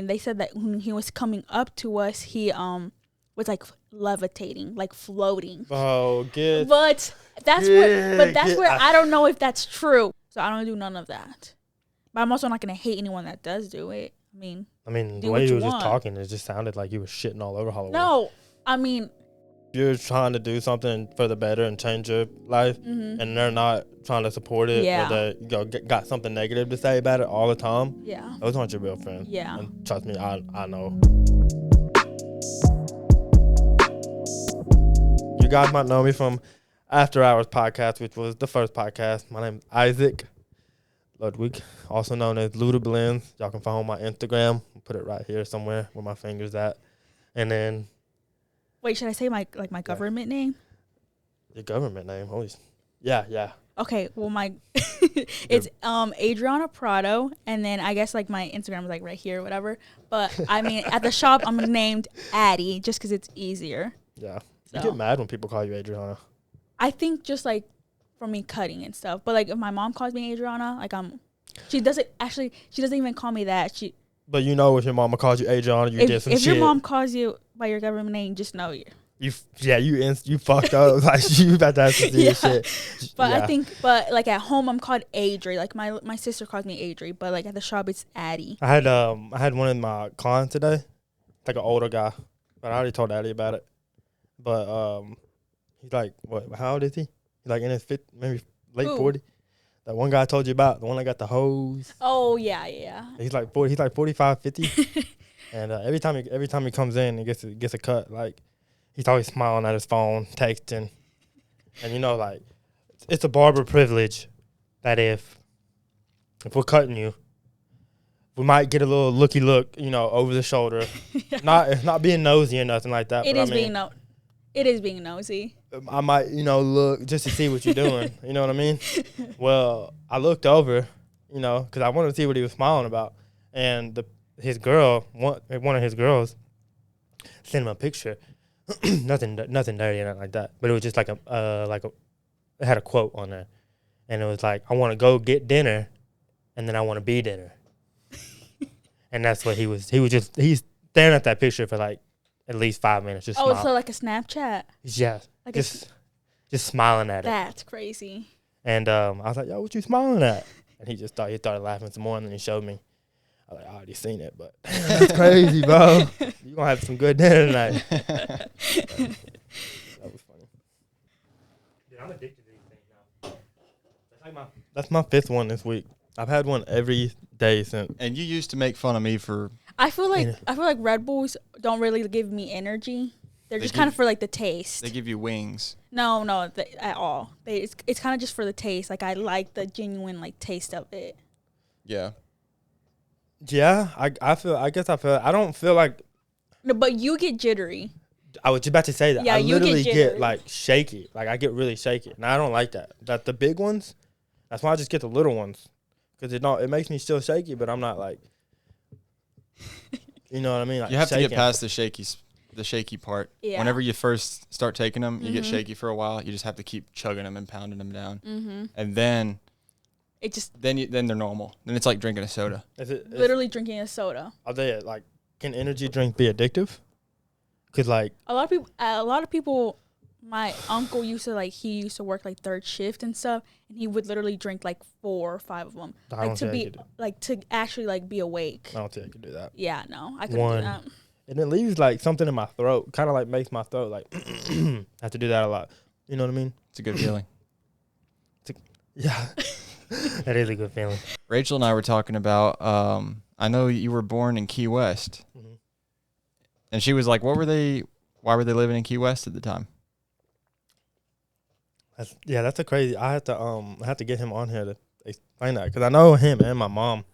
And they said that when he was coming up to us, he was like levitating, like floating. Oh, good. But that's where I don't know if that's true. So I don't do none of that. But I'm also not gonna hate anyone that does do it. I mean, the way he was just talking, it just sounded like he was shitting all over Halloween. No, I mean, you're trying to do something for the better and change your life, and they're not trying to support it. Yeah. Or they got something negative to say about it all the time. Yeah. Those aren't your real friends. Yeah. And trust me, I know. You guys might know me from After Hours podcast, which was the first podcast. My name's Isaac Ludwig, also known as Luda Blends. Y'all can follow my Instagram. I'll put it right here somewhere where my finger's at. And then... Wait, should I say my government name? Your government name? Holy... Yeah. Okay, well, my... it's Adriana Prado, and then I guess, like, my Instagram is, like, right here or whatever. But, I mean, at the shop, I'm named Addie just because it's easier. Yeah. So. You get mad when people call you Adriana. I think just, like, from me cutting and stuff. But, like, if my mom calls me Adriana, like, she doesn't even call me that. But you know if your mama calls you Adriana, you did some shit. If your mom calls you by your government name, just know you fucked up. Like, you about to have to do shit. But I think, like, at home, I'm called Adri. Like, my sister calls me Adri. But, like, at the shop, it's Addie. I had one of my clients today. Like, an older guy. But I already told Addie about it. But he's like, what? How old is he? He's like in his maybe late 40. That one guy I told you about, the one that got the hose. Oh yeah. He's like 40. He's like 45, 50. And every time he comes in, he gets a cut. Like, he's always smiling at his phone, texting. And you know, like, it's a barber privilege that if we're cutting you, we might get a little looky look, you know, over the shoulder. It's not being nosy or nothing like that. It is being nosy. I might, you know, look just to see what you're doing. You know what I mean? Well, I looked over, you know, because I wanted to see what he was smiling about. And his girl, one of his girls, sent him a picture. nothing dirty or nothing like that. But it was just it had a quote on there. And it was like, I want to go get dinner, and then I want to be dinner. And that's what he was. He's staring at that picture for like at least 5 minutes. Just so like a Snapchat. Yeah, like just smiling at it. That's crazy. And I was like, yo, what you smiling at? And he started laughing some more, and then he showed me. I was like, I already seen it, but that's crazy, bro. You gonna have some good dinner tonight. That was funny. Dude, I'm addicted to these things now. That's my fifth one this week. I've had one every day since. And you used to make fun of me for. I feel like Red Bulls don't really give me energy. They're just kind of for like the taste. They give you wings. No, at all. It's kind of just for the taste. Like, I like the genuine like taste of it. Yeah. Yeah, I don't feel like. No, but you get jittery. I was just about to say that. Yeah, I literally you get like shaky. Like, I get really shaky, and I don't like that. That the big ones. That's why I just get the little ones, because it makes me still shaky, but I'm not like. You know what I mean? Like, you have shaking. to get past the shaky part. Yeah. Whenever you first start taking them, you get shaky for a while. You just have to keep chugging them and pounding them down, and then. It just then they're normal. Then it's like drinking a soda. Literally drinking a soda. Are they like? Can energy drink be addictive? Cause like a lot of people. My uncle used to work like third shift and stuff, and he would literally drink like 4 or 5 of them, to actually like be awake. I don't think I could do that. Yeah, no, I couldn't do that. And it leaves like something in my throat, kind of like makes my throat like. I have to do that a lot. You know what I mean? It's a good feeling. Yeah. That is a good feeling. Rachel and I were talking about, I know you were born in Key West. Mm-hmm. And she was like, why were they living in Key West at the time? That's a crazy, I have to get him on here to explain that. Because I know him and my mom,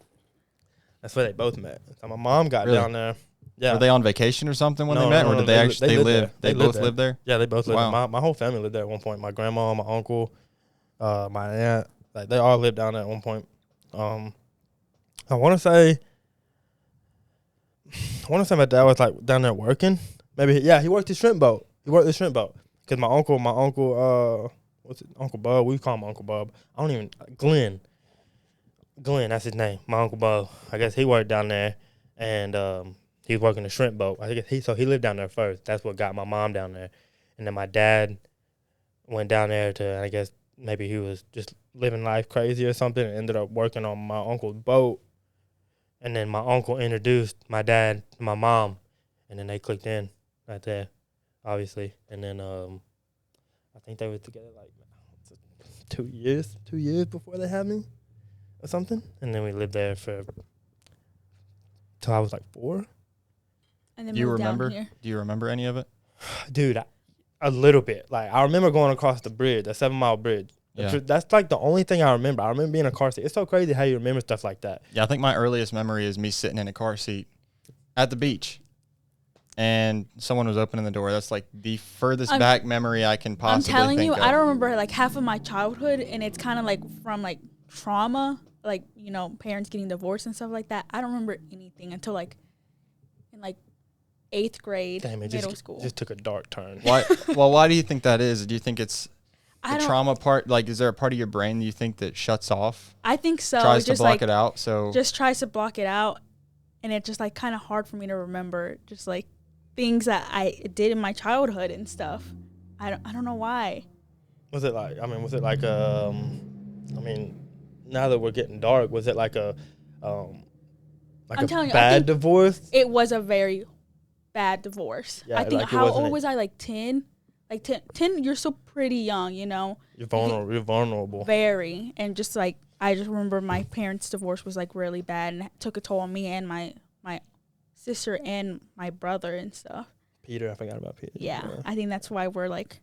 that's where they both met. So my mom got down there. Yeah. Were they on vacation or something when they met? Or did they actually live? They both lived there? Yeah, they both lived there. My whole family lived there at one point. My grandma, my uncle, my aunt. Like, they all lived down there at one point. I want to say my dad was like down there working. Maybe he worked the shrimp boat. Because my uncle, what's it, Uncle Bub? We call him Uncle Bub. Glenn, that's his name. My Uncle Bub. I guess he worked down there, and he was working a shrimp boat. I think he lived down there first. That's what got my mom down there, and then my dad went down there to, I guess maybe he was just living life crazy or something, and ended up working on my uncle's boat. And then my uncle introduced my dad to my mom, and then they clicked in right there, obviously. And then I think they were together like 2 years before they had me or something. And then we lived there for till I was like 4. And then Do you moved remember? down here. Do you remember any of it? Dude, a little bit. Like, I remember going across the bridge, the 7 Mile bridge. Yeah. That's like the only thing I remember. I remember being in a car seat. It's so crazy how you remember stuff like that. Yeah, I think my earliest memory is me sitting in a car seat at the beach, and someone was opening the door. That's like the furthest back memory I can possibly think of. I'm telling you, I don't remember like half of my childhood, and it's kind of like from like trauma, like, you know, parents getting divorced and stuff like that. I don't remember anything until like in like 8th grade, middle school. Just took a dark turn. Why? Well, why do you think that is? Do you think it's the trauma part? Like, is there a part of your brain you think that shuts off? I think so. Tries to block it out. So just tries to block it out, and it's just like kind of hard for me to remember. Just like things that I did in my childhood and stuff. I don't know why. Was it like? I mean, now that we're getting dark, was it like a bad divorce? It was a very bad divorce. Yeah, I think like how old was I? Like 10. Like 10, you're still pretty young, you know. You're vulnerable. Very. And just like, I just remember my parents' divorce was like really bad, and it took a toll on me and my sister and my brother and stuff. Peter, I forgot about Peter. Yeah, I think that's why we're like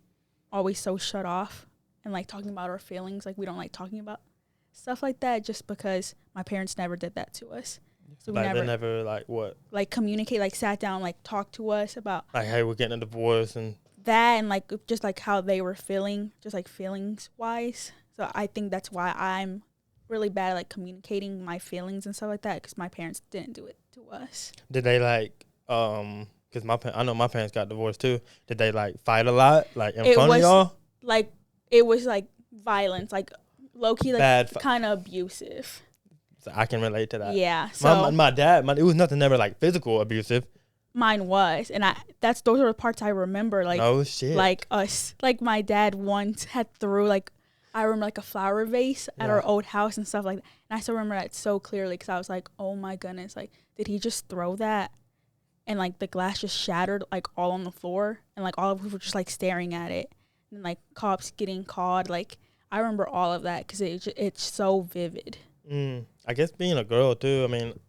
always so shut off and like talking about our feelings. Like, we don't like talking about stuff like that, just because my parents never did that to us. So we like never like what? Like communicate, like sat down, like talked to us about like, hey, we're getting a divorce and that, and like just like how they were feeling, just like feelings wise. So I think that's why I'm really bad at like communicating my feelings and stuff like that, because my parents didn't do it to us. Did they like because I know my parents got divorced too. Did they like fight a lot, like in front of y'all? Like, it was like violence, like low key, like kind of abusive. So I can relate to that. Yeah. So my dad, it was nothing ever like physical abusive. Mine was, and those are the parts I remember. Like, oh shit. Like us, like my dad once had threw like, I remember like a flower vase at our old house and stuff like that. And I still remember that so clearly, because I was like, oh my goodness, like, did he just throw that? And like the glass just shattered like all on the floor, and like all of us were just like staring at it, and like cops getting called. Like, I remember all of that because it's so vivid. I guess being a girl too, I mean,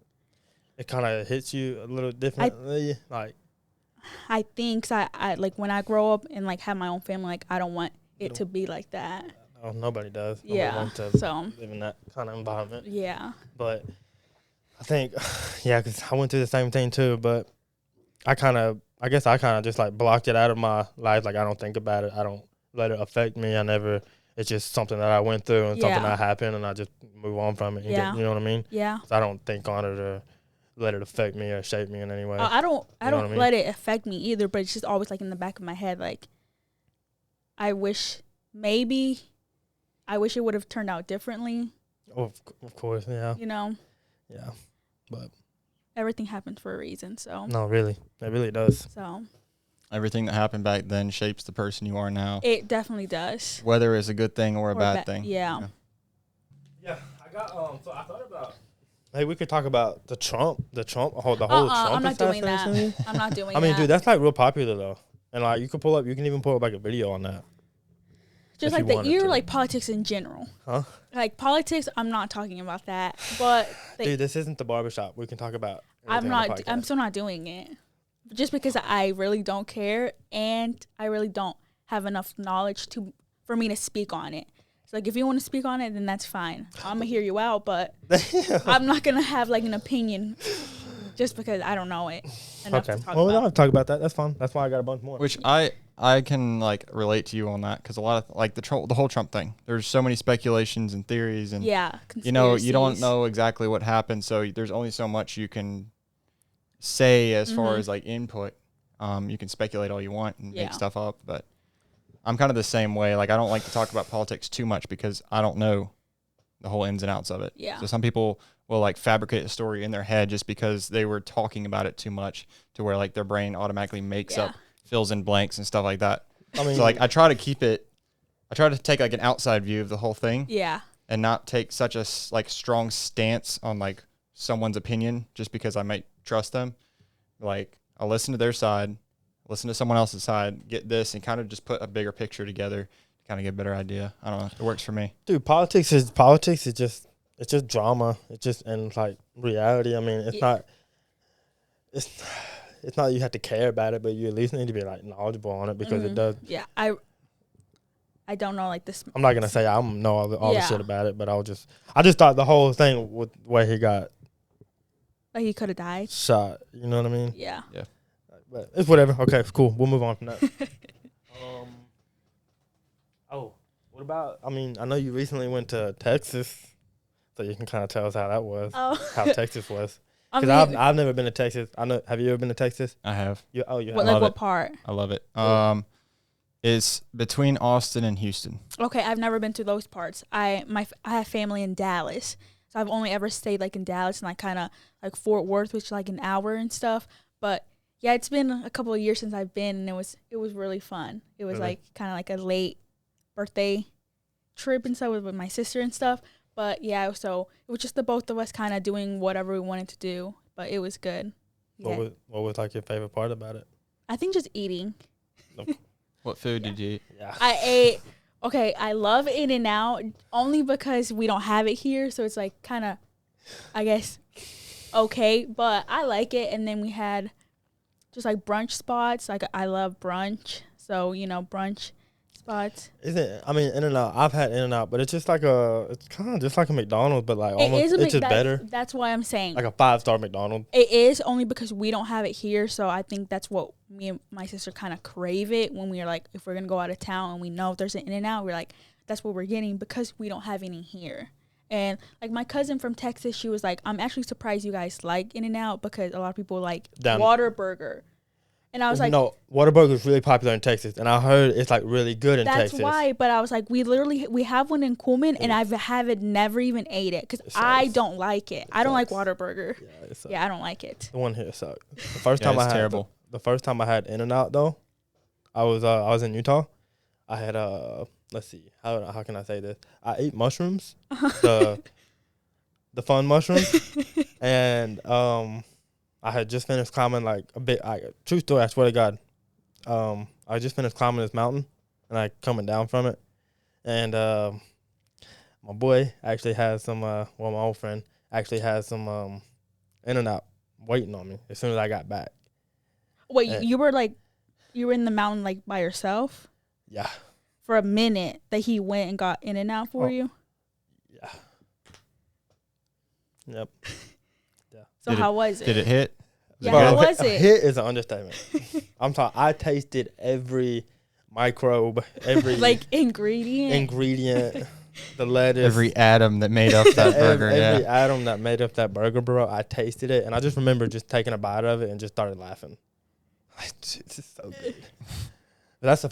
it kind of hits you a little differently. I think I like when I grow up and like have my own family, like I don't want it to be like that. Oh, nobody does. Yeah. Nobody wants to live in that kind of environment. Yeah. But I think, because I went through the same thing too. But I guess I kind of just like blocked it out of my life. Like, I don't think about it. I don't let it affect me. It's just something that I went through and something that happened, and I just move on from it. You know what I mean? Yeah. So I don't think on it or let it affect me or shape me in any way. I don't let it affect me either, but it's just always like in the back of my head, like, I wish it would have turned out differently. Oh, of course, yeah. You know? Yeah. But everything happens for a reason, so. No, really. It really does. So. Everything that happened back then shapes the person you are now. It definitely does. Whether it's a good thing or a bad thing. Yeah. Yeah, I got so I thought about, hey, we could talk about the whole Trump I'm not doing that. I'm not doing that. I mean, dude, that's like real popular though. And like you can even pull up like a video on that. Just like like politics in general. Huh? Like politics, I'm not talking about that. But dude, this isn't the barbershop. We can talk about I'm still not doing it. Just because I really don't care, and I really don't have enough knowledge for me to speak on it. So like, if you want to speak on it, then that's fine. I'm gonna hear you out, but I'm not gonna have like an opinion just because I don't know it enough to talk about. Well, we don't have to talk about that. That's fine. That's why I got a bunch more. Which I can like relate to you on that, because a lot of like the whole Trump thing. There's so many speculations and theories, and you don't know exactly what happened, so there's only so much you can say as far as like input. You can speculate all you want and make stuff up, but I'm kind of the same way. Like, I don't like to talk about politics too much because I don't know the whole ins and outs of it. Yeah. So some people will like fabricate a story in their head just because they were talking about it too much to where like their brain automatically makes up, fills in blanks and stuff like that. I mean, so like I try to take like an outside view of the whole thing. Yeah. And not take such a like strong stance on like someone's opinion just because I might trust them. Like I'll listen to their side, listen to someone else's side, get this, and kind of just put a bigger picture together to kind of get a better idea. I don't know. It works for me. Dude, politics is just drama. It's just, and like reality. I mean, it's not you have to care about it, but you at least need to be like knowledgeable on it because it does. Yeah, I don't know like this. I'm not gonna say I know all the shit about it, but I just thought the whole thing with where he got like he could have died, shot. You know what I mean? Yeah. But it's whatever. Okay, cool. We'll move on from that. What about? I mean, I know you recently went to Texas, so you can kind of tell us how that was. How Texas was. Because I've never been to Texas. I know. Have you ever been to Texas? I have. You have. What part? I love it. It's between Austin and Houston. Okay, I've never been to those parts. I have family in Dallas, so I've only ever stayed like in Dallas and like kind of like Fort Worth, which is like an hour and stuff. But yeah, it's been a couple of years since I've been, and it was really fun. It was like kind of like a late birthday trip and stuff with my sister and stuff. But yeah, so it was just the both of us kind of doing whatever we wanted to do. But it was good. Yeah. What was like your favorite part about it? I think just eating. What food did you eat? Yeah. I ate, I love In-N-Out only because we don't have it here. So it's like kind of, I guess, okay. But I like it. And then we had just like brunch spots. Like I love brunch. So, brunch spots. I mean, In-N-Out, I've had In-N-Out, but it's just like it's kind of just like a McDonald's, but like it's just better. That's why I'm saying. Like a 5-star McDonald's. It is only because we don't have it here, so I think that's what me and my sister kind of crave it when we're like, if we're going to go out of town and we know if there's an In-N-Out, we're like, that's what we're getting because we don't have any here. And like my cousin from Texas, she was like, I'm actually surprised you guys like In-N-Out because a lot of people like Whataburger. And I was like, no, Whataburger is really popular in Texas, and I heard it's like really good in Texas. That's why. But I was like, we have one in Coleman, and I haven't never even ate it because I don't like it. I don't like Whataburger. Yeah, I don't like it. The one here sucked. The first time I had terrible. The first time I had In-N-Out though, I was in Utah. I had let's see, how can I say this? I ate mushrooms, the fun mushrooms, and I had just finished climbing like a bit. True story, I swear to God. I just finished climbing this mountain, and I coming down from it, and my boy actually has some. My old friend actually has some In-N-Out waiting on me as soon as I got back. Wait, you were in the mountain like by yourself? Yeah. For a minute, that he went and got In-N-Out for you. Yeah. Yep. So how was it? Did it hit? Yeah, how was it? Hit is an understatement. I'm talking. I tasted every microbe, every like ingredient, the lettuce, every atom that made up that burger. Every atom that made up that burger, bro. I tasted it, and I just remember just taking a bite of it and just started laughing. This is so good. That's the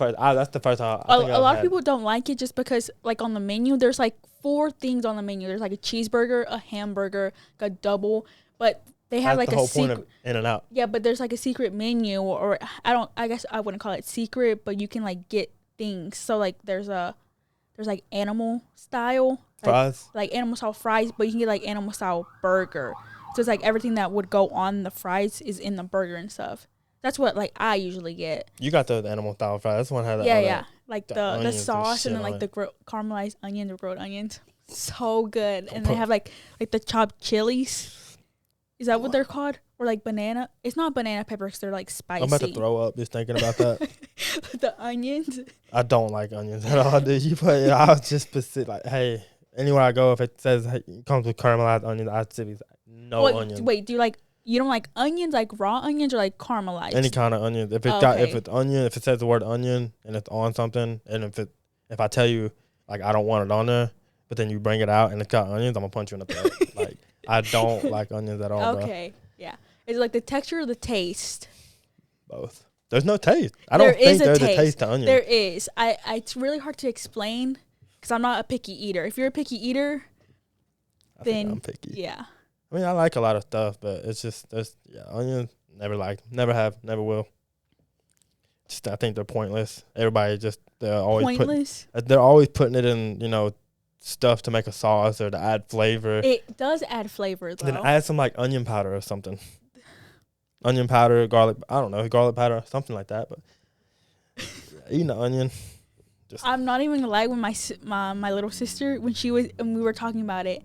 first time. A lot of people don't like it just because, like, on the menu, there's like 4 things on the menu. There's like a cheeseburger, a hamburger, like a double, but they have like a secret. Point of In-N-Out. Yeah, but there's like a secret menu, or I guess I wouldn't call it secret, but you can like get things. So like there's like animal style fries, like animal style fries, but you can get like animal style burger. So it's like everything that would go on the fries is in the burger and stuff. That's what like I usually get. You got the animal style fries. That's one had that. Yeah. Like the sauce and then like the caramelized onions or grilled onions. So good. And they have like the chopped chilies. Is that what they're called? Or like banana? It's not banana peppers. They're like spicy. I'm about to throw up just thinking about that. The onions. I don't like onions at all, dude. I was just specific. Like, hey, anywhere I go, if it says it comes with caramelized onions, I'd say no onions. Wait, you don't like onions, like raw onions, or like caramelized? Any kind of onions. If it's onion, if it says the word onion and it's on something, and if I tell you like I don't want it on there, but then you bring it out and it's got onions, I'm gonna punch you in the face. Like I don't like onions at all. Okay, bro. Yeah. Is it like the texture or the taste? Both. There's no taste. I don't think there's a taste to onions. There is. It's really hard to explain because I'm not a picky eater. If you're a picky eater, then I'm picky. Yeah. I mean, I like a lot of stuff, but it's just onions never liked, never have, never will. Just I think they're pointless. Everybody they're always pointless. They're always putting it in stuff to make a sauce or to add flavor. It does add flavor though. Then add some like onion powder or something. Onion powder, garlic. I don't know, garlic powder, something like that. But eating an onion. I'm not even gonna lie. When my little sister, when we were talking about it,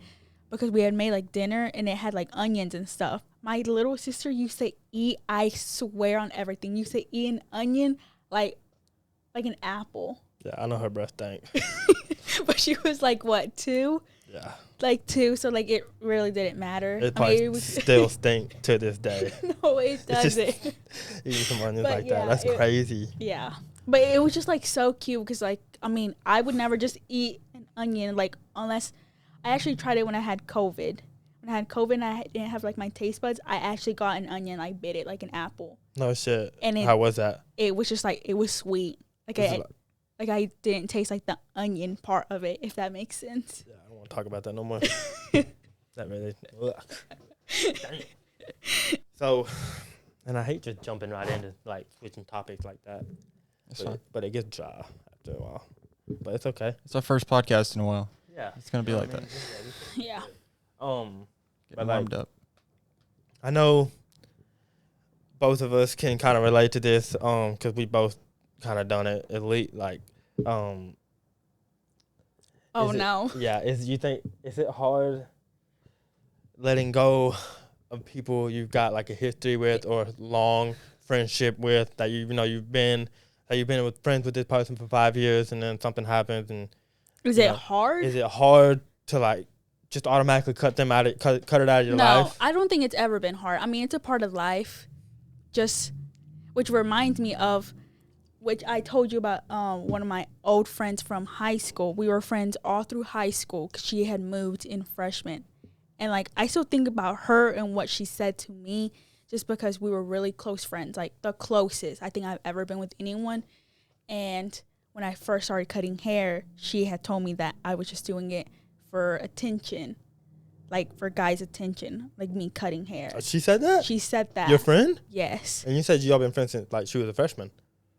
because we had made like dinner and it had like onions and stuff. My little sister used to eat, I swear on everything, used to eat an onion like an apple. Yeah, I know her breath stank. But she was like, what, 2? Yeah. Like 2, so like it really didn't matter. It probably still stink to this day. No, it doesn't. Eating some onions like that. That's crazy. Yeah. But it was just like so cute because like, I mean, I would never just eat an onion like unless I actually tried it when I had COVID. When I had COVID and I didn't have like my taste buds, I actually got an onion. I bit it like an apple. No shit. And how was that? It was just like, it was sweet. Like I didn't taste like the onion part of it, if that makes sense. Yeah, I don't want to talk about that no more. That really. So, and I hate just jumping right into like switching topics like that. But it gets dry after a while. But it's okay. It's our first podcast in a while. Yeah, it's gonna be like that. Yeah. Getting warmed up. I know both of us can kind of relate to this, because we both kind of done it. Oh no. Yeah. Is it hard letting go of people you've got like a history with or long friendship with that you've been with friends with this person for 5 years and then something happens and is it hard? Is it hard to like just automatically cut it out of your life? No, I don't think it's ever been hard. I mean, it's a part of life. Which reminds me of which I told you about one of my old friends from high school. We were friends all through high school because she had moved in freshman. And, like, I still think about her and what she said to me just because we were really close friends, like the closest I think I've ever been with anyone. And when I first started cutting hair, she had told me that I was just doing it for attention, like for guys' attention, like me cutting hair. She said that? She said that. Your friend? Yes. And you said y'all been friends since, like, she was a freshman.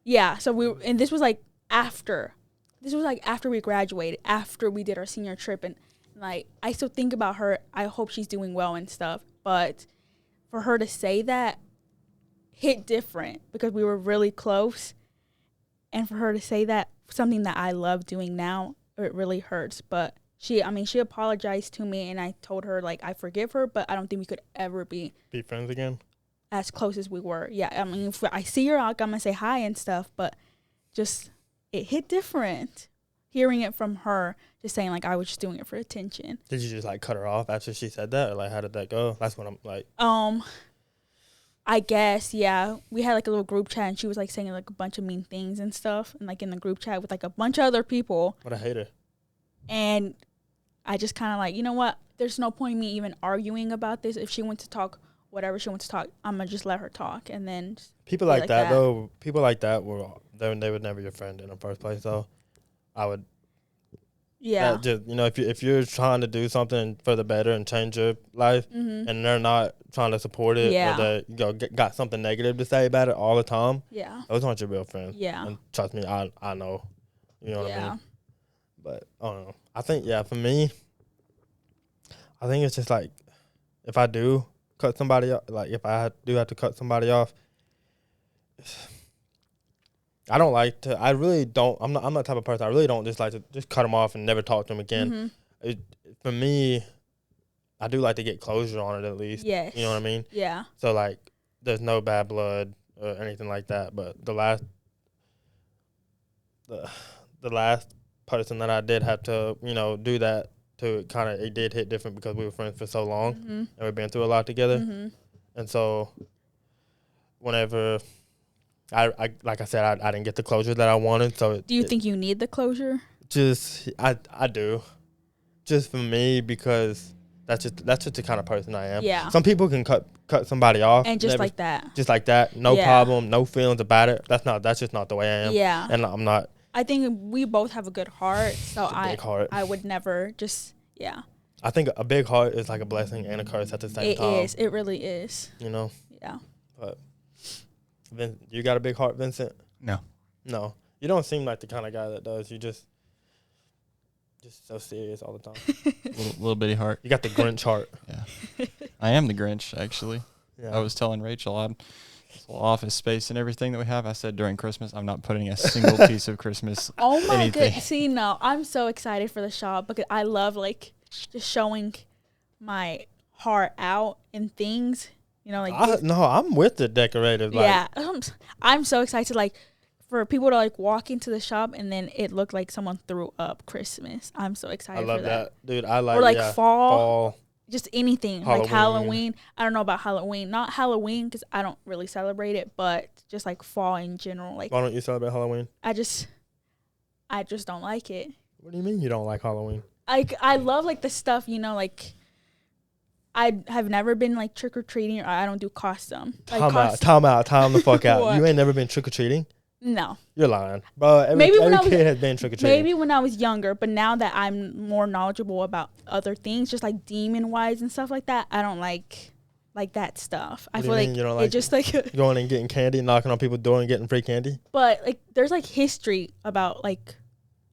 Yeah, so and this was like after we graduated, after we did our senior trip, and like I still think about her. I hope she's doing well and stuff, but for her to say that hit different because we were really close, and for her to say that, something that I love doing now, it really hurts. But she apologized to me, and I told her like I forgive her, but I don't think we could ever be friends again. As close as we were. Yeah, I mean, if I see her, I'm gonna say hi and stuff, but just it hit different hearing it from her, just saying like I was just doing it for attention. Did you just like cut her off after she said that, or like how did that go? That's what I'm like. I guess, yeah, we had like a little group chat and she was like saying like a bunch of mean things and stuff, and like in the group chat with like a bunch of other people. What a hater. And I just kind of like, you know what, there's no point in me even arguing about this. If she wants to talk whatever she wants to talk, I'm gonna just let her talk. And then people like that though, people like that they would never be your friend in the first place. So I would, yeah, just if you're trying to do something for the better and change your life, and they're not trying to support it, or they got something negative to say about it all the time, those aren't your real friends. Yeah, and trust me, I know, you know what I mean. But I don't know. I think for me, I think it's just like if I do cut somebody off, like if I do have to cut somebody off, I don't like to. I really don't. I'm not the type of person. I really don't just like to just cut them off and never talk to them again. For me, I do like to get closure on it at least. Yes. You know what I mean? Yeah. So like, there's no bad blood or anything like that. But the last person that I did have to do that to it did hit different because we were friends for so long and we've been through a lot together. And so whenever I like I said, I didn't get the closure that I wanted. So do you think you need the closure? Just I do, just for me, because that's just the kind of person I am. Yeah. Some people can cut somebody off and just like that, no problem, no feelings about it. That's just not the way I am. Yeah. And I'm not. I think we both have a good heart, so big heart. I would never just I think a big heart is like a blessing and a curse at the same time. It is. It really is. You know? Yeah. But you got a big heart, Vincent? No. No. You don't seem like the kind of guy that does. You just so serious all the time. little bitty heart. You got the Grinch heart. Yeah. I am the Grinch, actually. Yeah. I was telling Rachel, this little office space and everything that we have, I said during Christmas, I'm not putting a single piece of Christmas Oh my anything. god! See, no, I'm so excited for the shop because I love like just showing my heart out in things. You know, like no, I'm with the decorative. Yeah, I'm so excited. Like for people to like walk into the shop and then it looked like someone threw up Christmas. I'm so excited. I love for that, dude. I like or like yeah, fall. Just anything Halloween. like Halloween. I don't know about Halloween. Not Halloween because I don't really celebrate it, but just like fall in general. Like, why don't you celebrate Halloween? I just don't like it. What do you mean you don't like Halloween? I love like the stuff, you know, like I have never been like trick or treating, or I don't do costume. Like, time the fuck out. What? You ain't never been trick or treating? No. You're lying. Bro, every kid has been trick or treating. Maybe when I was younger, but now that I'm more knowledgeable about other things, just like demon wise and stuff like that, I don't like that stuff. I feel like it just like going and getting candy, knocking on people's door and getting free candy. But like there's like history about like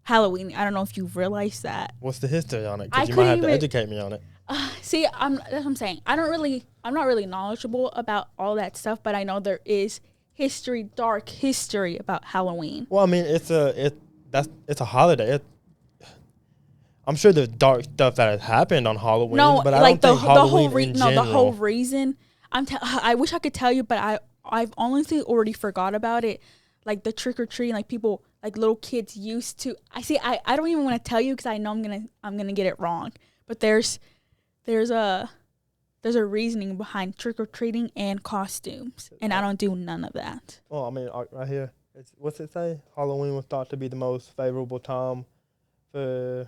Halloween. I don't know if you've realized that. What's the history on it? Because you might have to educate me on it. See, that's what I'm saying. I'm not really knowledgeable about all that stuff, but I know there is dark history about Halloween. Well, I mean, it's a holiday. I'm sure there's dark stuff that has happened on Halloween, but I don't think Halloween in general. The whole reason. I wish I could tell you, but I've honestly already forgot about it. Like the trick or treating, like people, like little kids used to. I don't even want to tell you because I know I'm gonna get it wrong. But there's a reasoning behind trick or treating and costumes, and I don't do none of that. Well, I mean, right here, what's it say? Halloween was thought to be the most favorable time for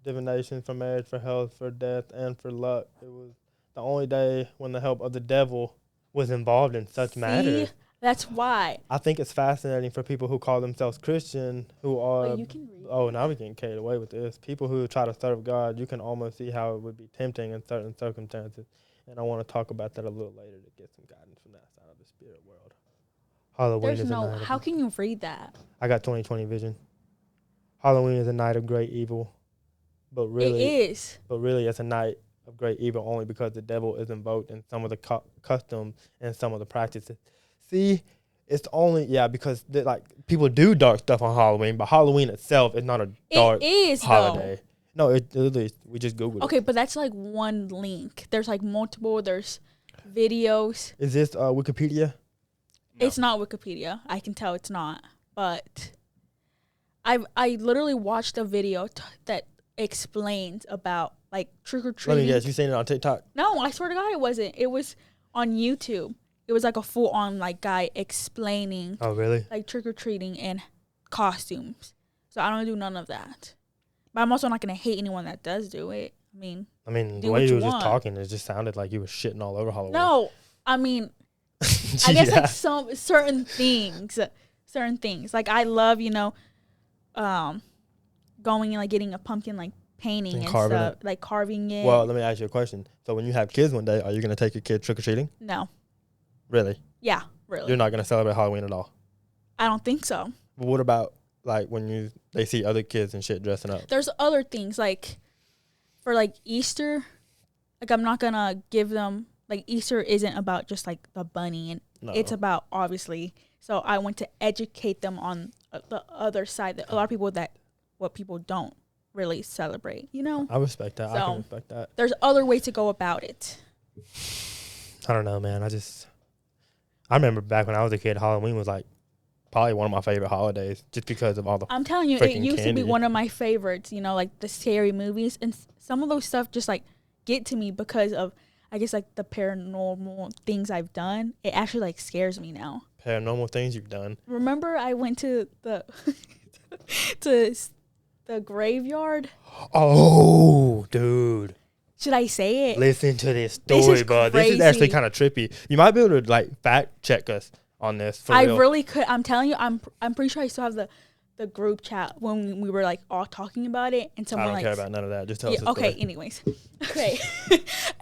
divination, for marriage, for health, for death, and for luck. It was the only day when the help of the devil was involved in such matters. That's why. I think it's fascinating for people who call themselves Christian, who are... you can read. Oh, now we're getting carried away with this. People who try to serve God, you can almost see how it would be tempting in certain circumstances. And I want to talk about that a little later to get some guidance from that side of the spirit world. Halloween is a night. How can you read that? I got 20/20 vision. Halloween is a night of great evil, but really it is. But really, it's a night of great evil only because the devil is invoked in some of the customs and some of the practices. See, it's only because like people do dark stuff on Halloween, but Halloween itself is not a dark holiday. Though. No, it literally, we just Googled it. Okay, but that's like one link. There's like multiple. There's videos. Is this Wikipedia? No. It's not Wikipedia. I can tell it's not. But I literally watched a video that explains about like trick or treating. Let me guess, you seen it on TikTok? No, I swear to God, it wasn't. It was on YouTube. It was like a full on like guy explaining. Oh, really? Like trick or treating and costumes. So I don't do none of that. But I'm also not going to hate anyone that does do it. I mean, the way you were just talking, it just sounded like you were shitting all over Halloween. No, I mean, I guess like some certain things. Like I love, going and like getting a pumpkin, like painting and stuff, like carving it. Well, let me ask you a question. So when you have kids one day, are you going to take your kid trick or treating? No. Really? Yeah, really. You're not going to celebrate Halloween at all? I don't think so. But what about like when they see other kids and shit dressing up? There's other things like for like Easter, like I'm not going to give them like Easter isn't about just like the bunny and it's about obviously. So I want to educate them on the other side that a lot of people what people don't really celebrate, I respect that. So I can respect that. There's other ways to go about it. I don't know, man. I remember back when I was a kid, Halloween was like probably one of my favorite holidays just because of all the I'm telling you, it used to be one of my favorites, like the scary movies. And some of those stuff just like get to me because of, I guess, like the paranormal things I've done. It actually like scares me now. Paranormal things you've done. Remember I went to the the graveyard? Oh, dude. Should I say it? Listen to this story, bro. This is actually kind of trippy. You might be able to like fact check us on this. I really could. I'm telling you, I'm pretty sure I still have the group chat when we were like all talking about it, and someone I don't like care about none of that. Just tell us the okay, story. anyways. Okay.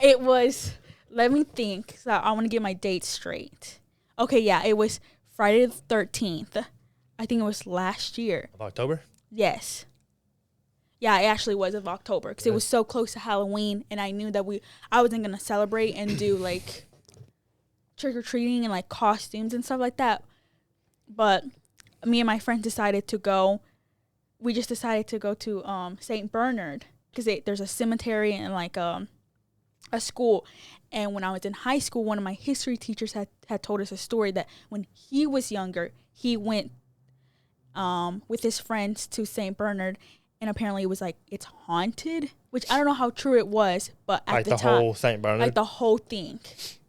It was, let me think. So I want to get my dates straight. Okay, yeah, it was Friday the 13th. I think it was last year. Of October? Yes. Yeah, it actually was of October because it was so close to Halloween, and I knew that I wasn't going to celebrate and do like trick-or-treating and like costumes and stuff like that. But me and my friends decided to go. We just decided to go to St. Bernard because there's a cemetery and like a school. And when I was in high school, one of my history teachers had told us a story that when he was younger, he went with his friends to St. Bernard, and apparently it was like it's haunted, which I don't know how true it was, but at like the the time, whole St. Bernard, like the whole thing,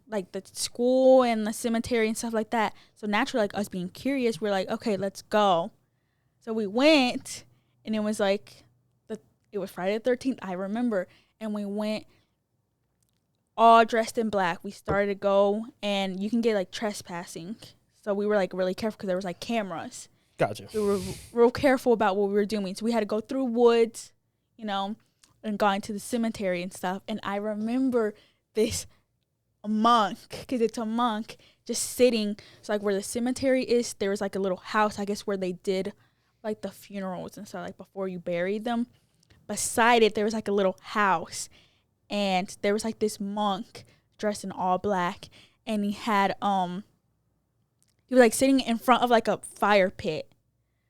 like the school and the cemetery and stuff like that. So naturally, like us being curious, we're like, okay, let's go. So we went, and it was like it was Friday the 13th, I remember, and we went all dressed in black. We started to go, and you can get like trespassing. So we were like really careful because there was like cameras. Gotcha. We were real careful about what we were doing. So we had to go through woods, and go into the cemetery and stuff. And I remember this monk, because it's a monk, just sitting. So like where the cemetery is, there was like a little house, I guess, where they did like the funerals and stuff, like before you buried them. Beside it, there was like a little house. And there was like this monk dressed in all black. And he had, he was like sitting in front of like a fire pit.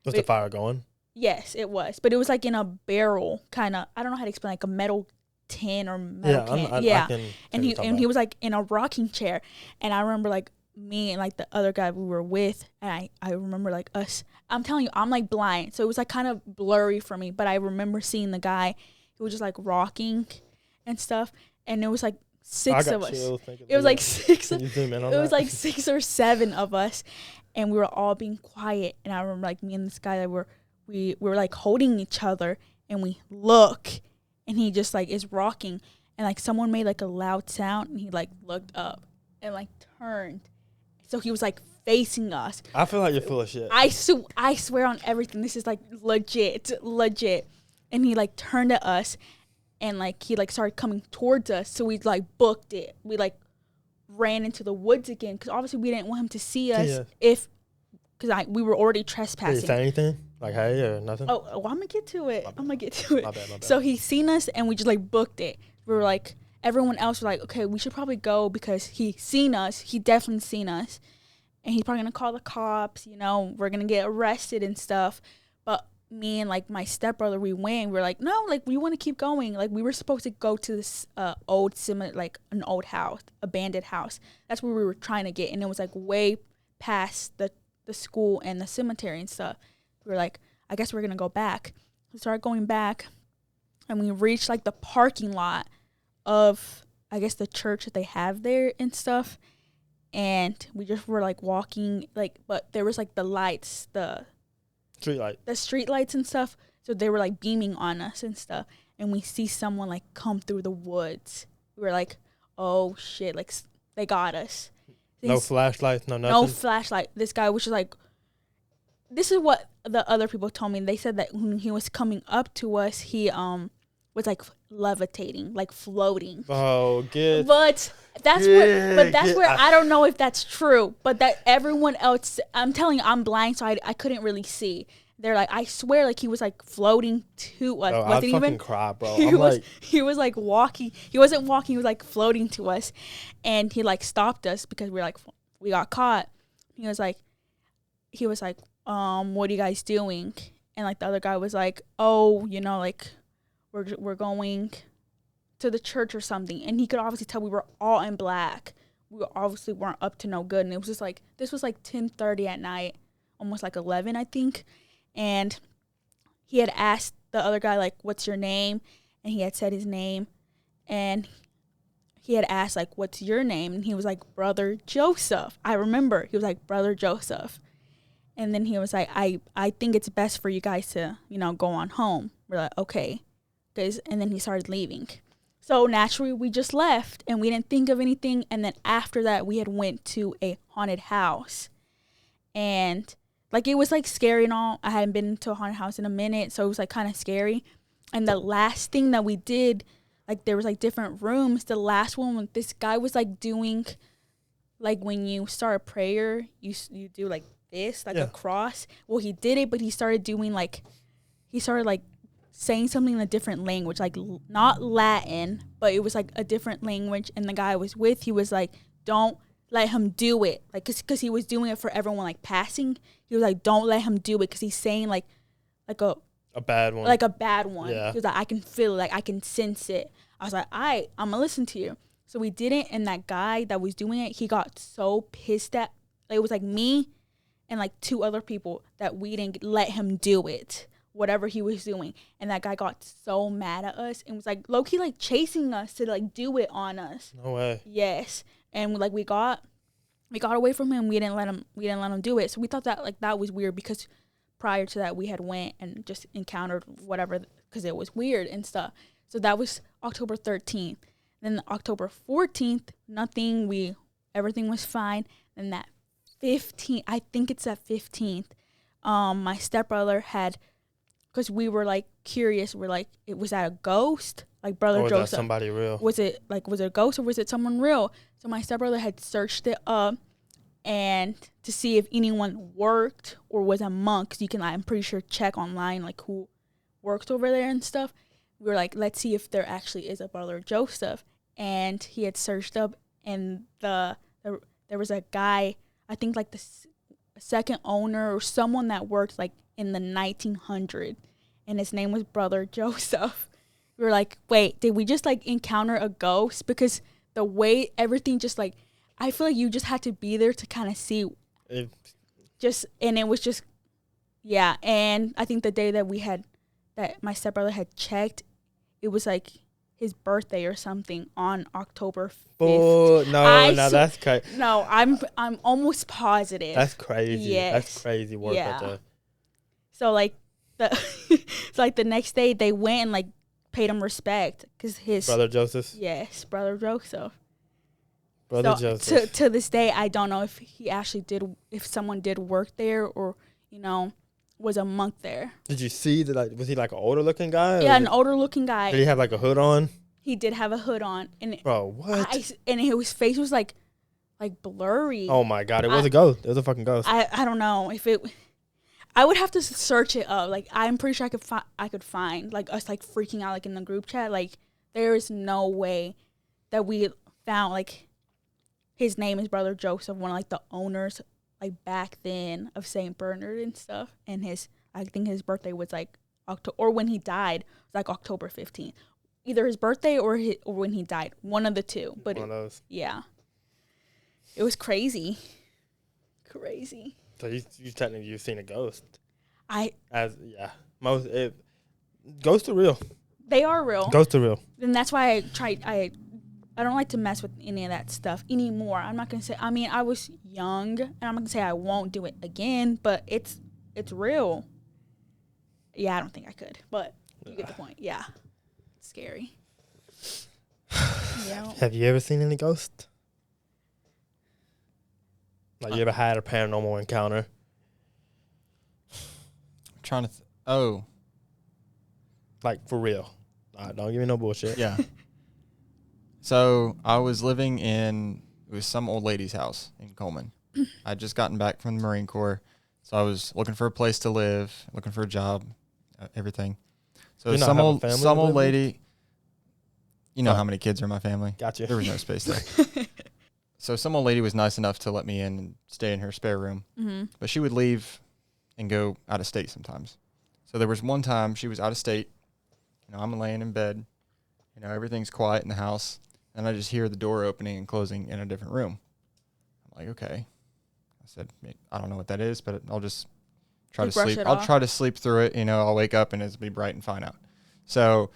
Was the fire going? Yes, it was. But it was like in a barrel, kind of, I don't know how to explain, like a metal tin or metal can. Yeah. And he was like in a rocking chair. And I remember like me and like the other guy we were with, and I remember like us, I'm telling you, I'm like blind. So it was like kind of blurry for me. But I remember seeing the guy who was just like rocking and stuff. And it was like six of us. It was like six. It was like 6 or 7 of us. And we were all being quiet. And I remember like me and this guy that we were like holding each other, and we look, and he just like is rocking, and like someone made like a loud sound, and he like looked up and like turned. So he was like facing us. I feel like you're full of shit. I swear on everything. This is like legit. And he like turned at us, and like he like started coming towards us. So we like booked it. We like ran into the woods again because obviously we didn't want him to see us because we were already trespassing. Did he say anything? Like hey or nothing? Oh, I'm gonna get to it. My bad. So he seen us, and we just like booked it. We were like, everyone else was like, okay, we should probably go because he seen us. He definitely seen us, and he's probably gonna call the cops. We're gonna get arrested and stuff. But me and like my stepbrother, we went. We were like, no, like we want to keep going. Like we were supposed to go to this old cemetery, like an old house, abandoned house. That's where we were trying to get, and it was like way past the school and the cemetery and stuff. We were like, I guess we're gonna go back. We started going back, and we reached like the parking lot of, I guess, the church that they have there and stuff. And we just were like walking, like, but there was like the lights, the street lights and stuff. So they were like beaming on us and stuff. And we see someone like come through the woods. We were like, oh shit, like they got us. No flashlights, no nothing. No flashlight. This guy was just like, this is what the other people told me. They said that when he was coming up to us, he was like levitating, like floating. Oh, good. But that's where I don't know if that's true. But that everyone else, I'm telling you, I'm blind, so I couldn't really see. They're like, I swear, like he was like floating to us. I'd fucking cry, bro. He was like walking. He wasn't walking. He was like floating to us, and he like stopped us because we got caught. He was like, what are you guys doing? And like the other guy was like, oh, like we're going to the church or something. And he could obviously tell we were all in black. We obviously weren't up to no good. And it was just like, this was like 10:30 at night, almost like 11, I think. And he had asked the other guy, like, what's your name? And he had said his name. And he had asked, like, what's your name? And he was like, Brother Joseph. I remember. He was like, Brother Joseph. And then he was like, I think it's best for you guys to, go on home. We're like, okay. And then he started leaving. So naturally, we just left, and we didn't think of anything. And then after that, we had went to a haunted house. And like, it was, like, scary and all. I hadn't been to a haunted house in a minute, so it was, like, kind of scary. And the last thing that we did, like, there was, like, different rooms. The last one, this guy was, like, doing, like, when you start a prayer, you do, like, this, like, a cross. Well, he did it, but he started doing, like, saying something in a different language, like, not Latin, but it was, like, a different language. And the guy I was with, he was, like, don't let him do it, like, because he was doing it for everyone, like, passing. He was like, don't let him do it, because he's saying like a bad one, Yeah. He was like, I can feel it, like, I can sense it. I was like, I'm gonna listen to you. So we did it, and that guy that was doing it, he got so pissed at, like, it was like me and like 2 other people that we didn't let him do it, whatever he was doing. And that guy got so mad at us and was like low-key like chasing us to like do it on us. No way. Yes. And like we got away from him. We didn't let him do it. So we thought that like that was weird, because prior to that we had went and just encountered whatever, because it was weird and stuff. So that was October 13th. Then October 14th, everything was fine. And that 15th, I think it's that 15th, my stepbrother had, because we were like curious, we're like, was that a ghost? Like, Brother Joseph. Or was that somebody real? Was it a ghost, or was it someone real? So my stepbrother had searched it up and to see if anyone worked or was a monk, because you can, I'm pretty sure, check online like who worked over there and stuff. We were like, let's see if there actually is a Brother Joseph. And he had searched up, and there was a guy, I think like the second owner or someone that worked like in the 1900s, and his name was Brother Joseph. We were like, wait, did we just like encounter a ghost? Because the way everything just like, I feel like you just had to be there to kind of see. And it was just, yeah. And I think the day that my stepbrother had checked, it was like his birthday or something on October 5th. Oh, no, that's crazy. No, I'm almost positive. That's crazy. Yes. That's crazy work right there. So like the next day they went and like paid him respect, because his Brother Joseph. Yes, Brother Joseph. Joseph. To this day, I don't know if he actually if someone did work there, or was a monk there. Did you see that? Like, was he like an older looking guy? Yeah, an older looking guy. Did he have like a hood on? He did have a hood on, and bro, what? And his face was like blurry. Oh my god, it was a ghost. It was a fucking ghost. I don't know if it. I would have to search it up. Like, I'm pretty sure I could find like us like freaking out like in the group chat. Like, there is no way that we found like his name is Brother Joseph, one of like the owners like back then of St. Bernard and stuff. And I think his birthday was like October, or when he died was like October 15th. Either his birthday or when he died, one of the two. But one of those. Yeah, it was crazy. Crazy. So you've seen a ghost. Ghosts are real. They are real. Ghosts are real. And that's why I don't like to mess with any of that stuff anymore. I'm not gonna say. I mean, I was young, and I'm not gonna say I won't do it again. But it's real. Yeah, I don't think I could, but you get the point. Yeah, it's scary. Yeah. Have you ever seen any ghosts? Like, you ever had a paranormal encounter? I'm trying to like, for real. Don't give me no bullshit. Yeah. So I was living it was some old lady's house in Coleman. I'd just gotten back from the Marine Corps, so I was looking for a place to live, looking for a job, everything. So some old lady, how many kids are in my family? Gotcha. There was no space there. So some old lady was nice enough to let me in and stay in her spare room, but she would leave and go out of state sometimes. So there was one time she was out of state. I'm laying in bed. Everything's quiet in the house, and I just hear the door opening and closing in a different room. I'm like, okay. I said, I don't know what that is, but I'll just try to sleep. I'll try to sleep through it. I'll wake up and it'll be bright and fine out. So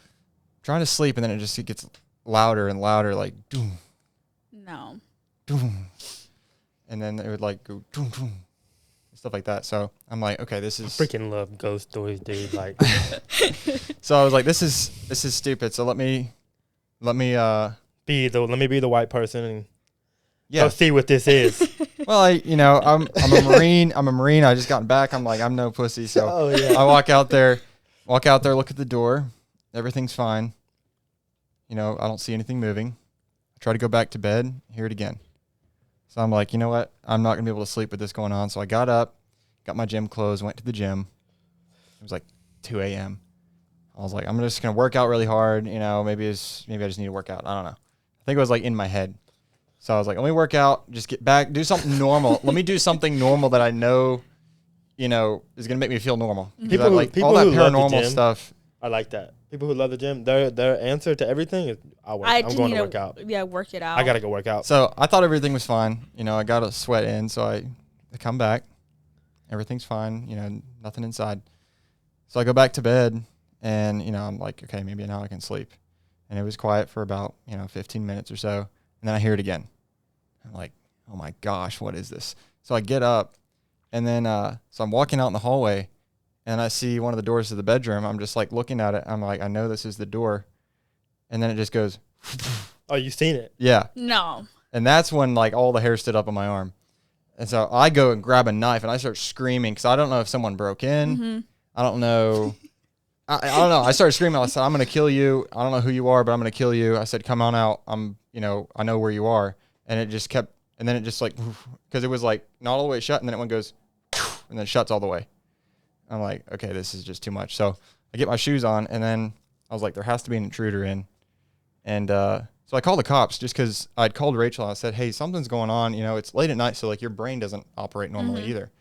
trying to sleep, and then it gets louder and louder, like doom. No. Doom. And then it would like go doom, doom, stuff like that. So I'm like, okay, this is. I freaking love ghost stories, dude. Like. So I was like, this is stupid. So let me be the white person. And Go see what this is. Well, I'm a Marine. I'm a Marine. I just gotten back. I'm like, I'm no pussy. So I walk out there, look at the door. Everything's fine. I don't see anything moving. I try to go back to bed, hear it again. So I'm like, you know what? I'm not going to be able to sleep with this going on. So I got up, got my gym clothes, went to the gym. It was like 2 a.m. I was like, I'm just going to work out really hard. Maybe I just need to work out. I don't know. I think it was like in my head. So I was like, let me work out, just get back, do something normal. Let me do something normal that I know, is going to make me feel normal. People all that paranormal stuff. I like that. People who love the gym, their answer to everything is, I'm going to work out. Yeah, work it out. I got to go work out. So I thought everything was fine. I got a sweat in, so I come back. Everything's fine, nothing inside. So I go back to bed, and, I'm like, okay, maybe now I can sleep. And it was quiet for about, 15 minutes or so. And then I hear it again. I'm like, oh my gosh, what is this? So I get up, and then so I'm walking out in the hallway, and I see one of the doors to the bedroom. I'm just like looking at it. I'm like, I know this is the door. And then it just goes. Oh, you seen it? Yeah. No. And that's when like all the hair stood up on my arm. And so I go and grab a knife, and I start screaming because I don't know if someone broke in. Mm-hmm. I don't know. I don't know. I started screaming. I said, I'm going to kill you. I don't know who you are, but I'm going to kill you. I said, come on out. I know where you are. And it just kept, and then it just like, because it was like not all the way shut, and then it one goes, and then it shuts all the way. I'm like, okay, this is just too much. So I get my shoes on, and then I was like, there has to be an intruder in. And so I called the cops just because I'd called Rachel. And I said, hey, something's going on. It's late at night, so like your brain doesn't operate normally either.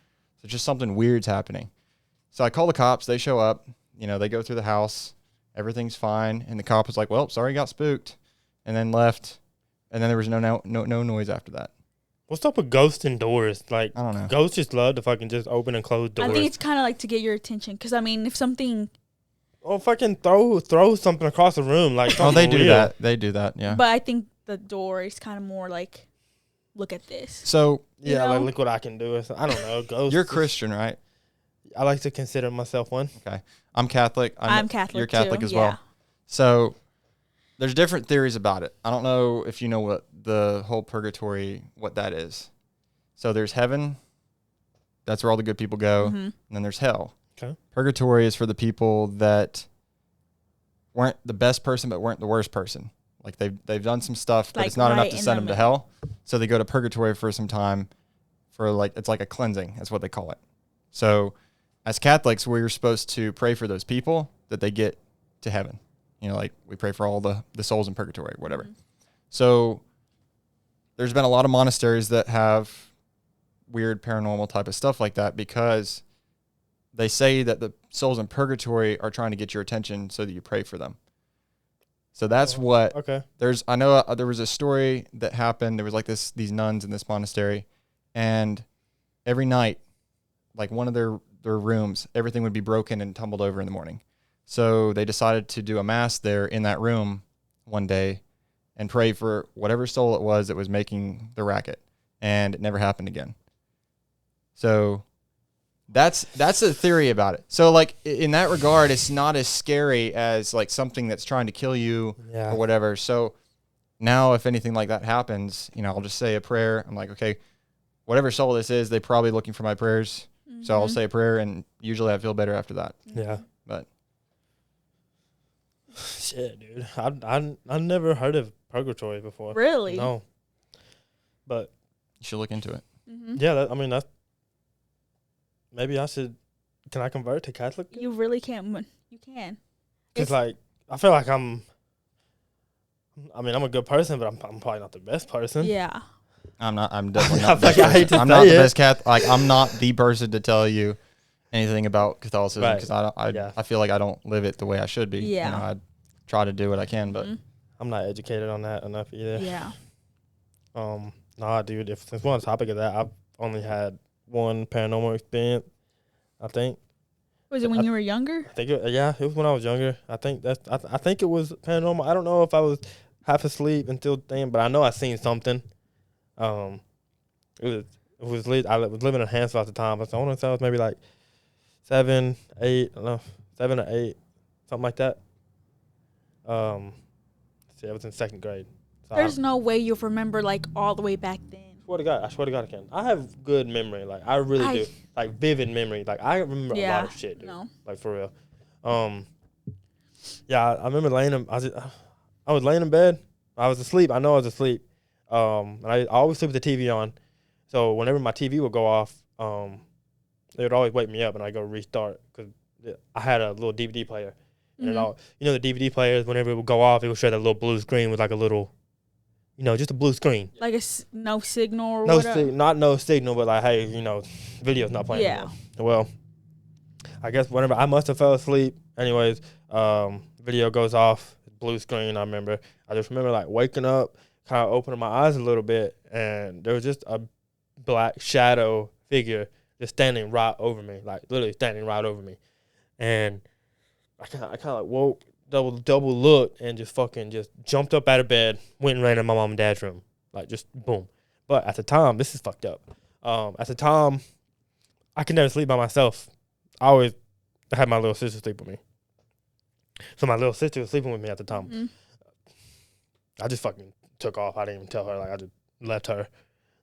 So just something weird's happening. So I call the cops. They show up. They go through the house. Everything's fine. And the cop was like, well, sorry, got spooked. And then left. And then there was no noise after that. What's up with ghosts indoors? Like, I don't know. Ghosts just love to fucking just open and close doors. I think it's kind of like to get your attention. Because, I mean, if something... Oh, fucking throw something across the room. Like, oh, they do real. That. They do that, yeah. But I think the door is kind of more like, look at this. So... Yeah, like, look what I can do. I don't know. Ghosts. You're Christian, right? I like to consider myself one. Okay. I'm Catholic. I'm Catholic, You're Catholic too. as well. So... There's different theories about it. I don't know if you know what the whole purgatory, what that is. So there's heaven. That's where all the good people go. Mm-hmm. And then there's hell. Okay. Purgatory is for the people that weren't the best person but weren't the worst person. Like they've done some stuff, but like it's not enough to send them to hell. So they go to purgatory for some time for like, it's like a cleansing. That's what they call it. So as Catholics, we're supposed to pray for those people that they get to heaven. Like we pray for all the souls in purgatory, whatever. Mm-hmm. So there's been a lot of monasteries that have weird paranormal type of stuff like that because they say that the souls in purgatory are trying to get your attention so that you pray for them. So that's what. Okay. I know there was a story that happened. There was like these nuns in this monastery, and every night, like one of their rooms, everything would be broken and tumbled over in the morning. So they decided to do a mass there in that room one day and pray for whatever soul it was that was making the racket. And it never happened again. So that's a theory about it. So like in that regard, it's not as scary as like something that's trying to kill you or whatever. So now if anything like that happens, I'll just say a prayer. I'm like, okay, whatever soul this is, they're probably looking for my prayers. Mm-hmm. So I'll say a prayer, and usually I feel better after that. Yeah. But shit, dude. I never heard of purgatory before. Really? No. But you should look into it. Mm-hmm. Yeah, that's maybe I should. Can I convert to Catholic? You really can. You can. Because like I feel like I'm a good person, but I'm probably not the best person. Yeah. I'm definitely not the best person. I'm not the best Catholic. Like I'm not the person to tell you anything about Catholicism because I feel like I don't live it the way I should be. Yeah. I try to do what I can, but I'm not educated on that enough either. Yeah. Nah, dude. Since we're on the topic of that, I've only had one paranormal experience. I think. Was it when you were younger? I think it was when I was younger. I think I think it was paranormal. I don't know if I was half asleep until then, but I know I seen something. It was I was living in Hansville at the time, but I want to say it was maybe like 7 or 8, something like that. I was in second grade. So there's no way you'll remember like all the way back then. I swear to God I can. I have good memory. Like I really do. Like vivid memory. Like I remember a lot of shit, dude. No. Like for real. Yeah, I remember I was laying in bed. I was asleep. I know I was asleep. And I always sleep with the TV on. So whenever my TV would go off, they would always wake me up, and I go restart because I had a little DVD player. And it all, the DVD players, whenever it would go off, it would show that little blue screen with like a little, just a blue screen. Like no signal or whatever? Not no signal, but like, hey, video's not playing anymore. Well, I guess whenever I must have fell asleep. Anyways, video goes off, blue screen, I remember. I just remember like waking up, kind of opening my eyes a little bit, and there was just a black shadow figure just standing right over me, like literally standing right over me. And I kind of like woke, double looked, and just jumped up out of bed, went and ran in my mom and dad's room, like just boom. But at the time, this is fucked up. At the time, I could never sleep by myself. I always had my little sister sleep with me. So my little sister was sleeping with me at the time. Mm-hmm. I just fucking took off. I didn't even tell her. Like I just left her.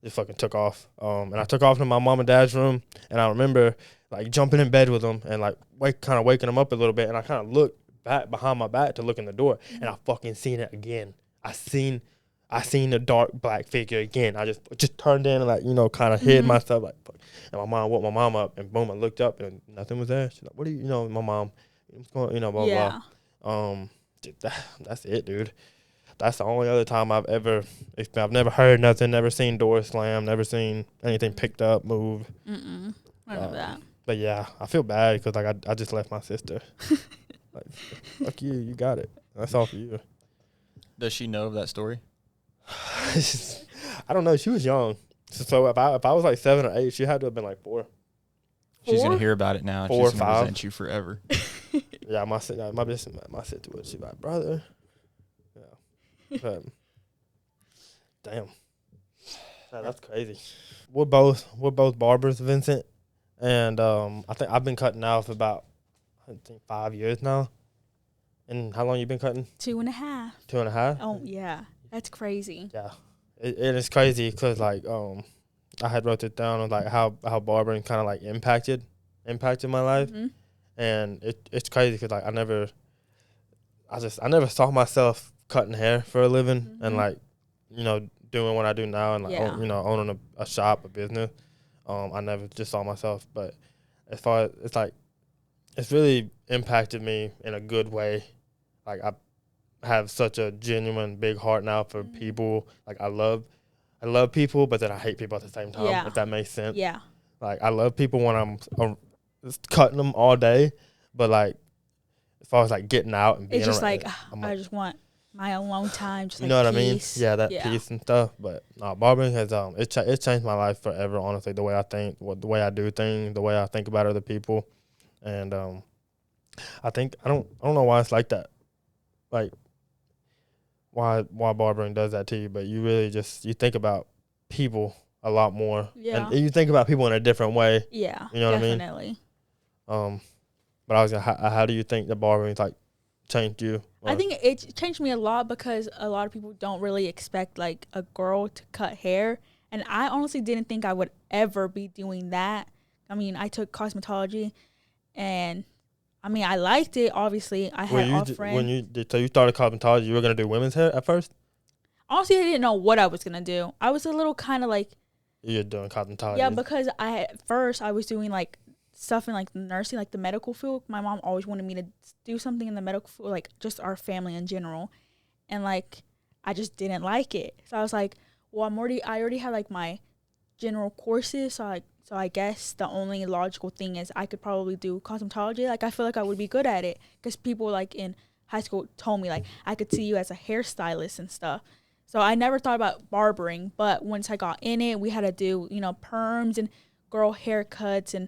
Just fucking took off. And I took off to my mom and dad's room, and I remember like jumping in bed with them and like waking them up a little bit, and I kind of looked back behind my back to look in the door, and I fucking seen it again. I seen the dark black figure again. I just turned in and like kind of hid myself like, and my mom woke my mom up, and boom, I looked up and nothing was there. She's like, "What are you?" My mom, what's going, blah blah. That's it, dude. That's the only other time I've never heard nothing, never seen doors slam, never seen anything picked up, moved. I know that. But yeah, I feel bad because like I just left my sister. Like, fuck you, you got it. That's all for you. Does she know of that story? I don't know. She was young, so if I was like 7 or 8, she had to have been like 4. She's gonna hear about it now. 4 or 5. She's gonna resent you forever. Yeah, my sister was. She like, brother. But, damn, that's crazy. We're both barbers, Vincent, and I think I've been cutting now for about 5 years now. And how long you been cutting? 2.5. 2.5? Oh yeah, that's crazy. Yeah, it is crazy because like I had wrote it down of like how barbering kind of like impacted my life, and it's crazy because like I never saw myself cutting hair for a living and like doing what I do now and like owning a shop, a business. I never just saw myself, but as far as it's really impacted me in a good way. Like I have such a genuine big heart now for people. Like I love people, but then I hate people at the same time. If that makes sense. Yeah. Like I love people when I'm cutting them all day, but like as far as like getting out and being it's just around, I just want my alone time, just what I mean? Yeah, that peace and stuff. But barbering has it changed my life forever. Honestly, the way I think, the way I do things, the way I think about other people, and I think I don't know why it's like that. Like why barbering does that to you, but you really you think about people a lot more. Yeah, and you think about people in a different way. Yeah, you know definitely. What I mean? But I was gonna, how do you think the barbering like changed you? I think it changed me a lot because a lot of people don't really expect like a girl to cut hair, and I honestly didn't think I would ever be doing that. I mean, I took cosmetology, and I mean, I liked it. Obviously, I had a friend. So you started cosmetology, you were gonna do women's hair at first? Honestly, I didn't know what I was gonna do. I was a little kind of like. You're doing cosmetology. Yeah, because at first I was doing like stuff in like nursing, like the medical field. My mom always wanted me to do something in the medical field, like just our family in general, and like I just didn't like it. So I was like, well, I already have like my general courses, so I guess the only logical thing is I could probably do cosmetology. Like I feel like I would be good at it because people like in high school told me like I could see you as a hairstylist and stuff. So I never thought about barbering, but once I got in it, we had to do, perms and girl haircuts and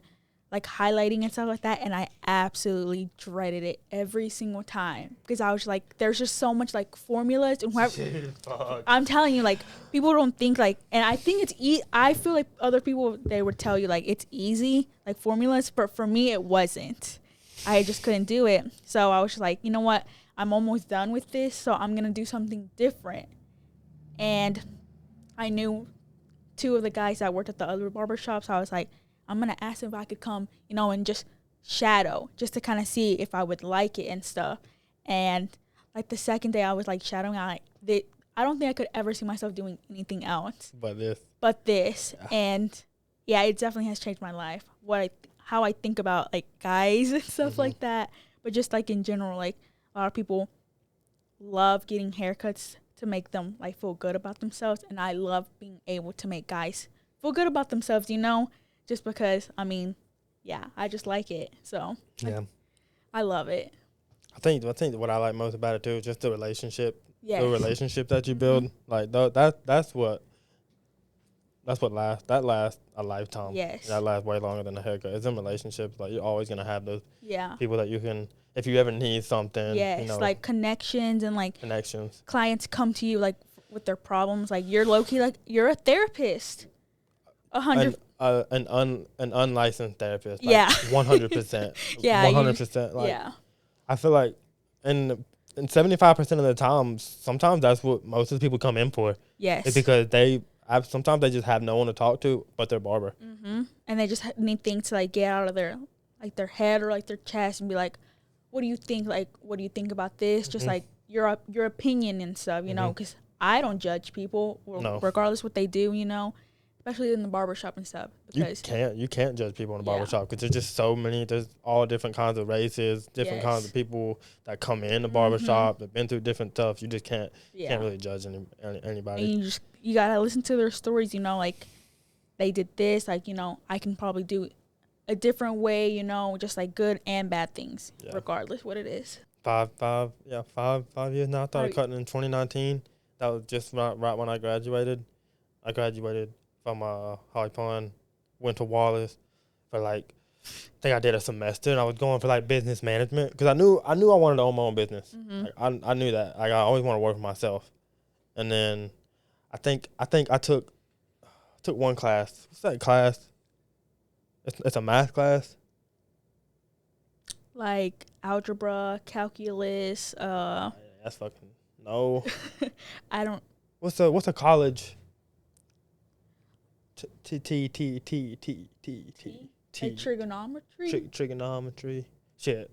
like highlighting and stuff like that. And I absolutely dreaded it every single time because I was like, there's just so much like formulas. And I'm telling you, like people don't think like, and I think it's I feel like other people, they would tell you like it's easy, like formulas. But for me, it wasn't. I just couldn't do it. So I was just like, you know what? I'm almost done with this. So I'm going to do something different. And I knew 2 of the guys that worked at the other barbershop, so I was like, I'm going to ask them if I could come, you know, and just shadow, just to kind of see if I would like it and stuff. And like the second day I was like shadowing, I don't think I could ever see myself doing anything else but this. Yeah. And yeah, it definitely has changed my life. How I think about like guys and stuff like that. But just like in general, like a lot of people love getting haircuts to make them like feel good about themselves, and I love being able to make guys feel good about themselves, you know, just because I mean, yeah, I just like it. So yeah, I love it. I think what I like most about it too is just the relationship. Yes. The relationship that you build, like that's what lasts. That lasts a lifetime. Yes, that lasts way longer than a haircut. It's in relationships. Like you're always gonna have those people that you can, if you ever need something. Yes, you know, like connections and like clients come to you like with their problems. Like you're low key like you're a therapist. 100. An unlicensed therapist. Like 100%. Yeah, 100%. Like I feel like and 75% of the time, sometimes that's what most of the people come in for. Yes, it's because sometimes they just have no one to talk to but their barber. And they just need things to like get out of their like their head or like their chest and be like, what do you think? Like, what do you think about this? Just like your opinion and stuff, you know, because I don't judge people regardless what they do, you know, especially in the barbershop and stuff. Because you can't judge people in the barbershop because there's just so many. There's all different kinds of races, different kinds of people that come in the barbershop. They've been through different stuff. You just can't really judge anybody. And you gotta listen to their stories. You know, like they did this. Like, you know, I can probably do a different way. You know, just like good and bad things, regardless what it is. 5 years now. I started cutting in 2019. That was just right when I graduated. I graduated from Holly Pond, went to Wallace for like, I think I did a semester, and I was going for like business management because I knew I wanted to own my own business. Like, I knew that. Like, I always want to work for myself. And then I think I took one class. What's that class? It's a math class. Like algebra, calculus. That's fucking no. I don't. What's a college? Trigonometry. Trigonometry. Shit.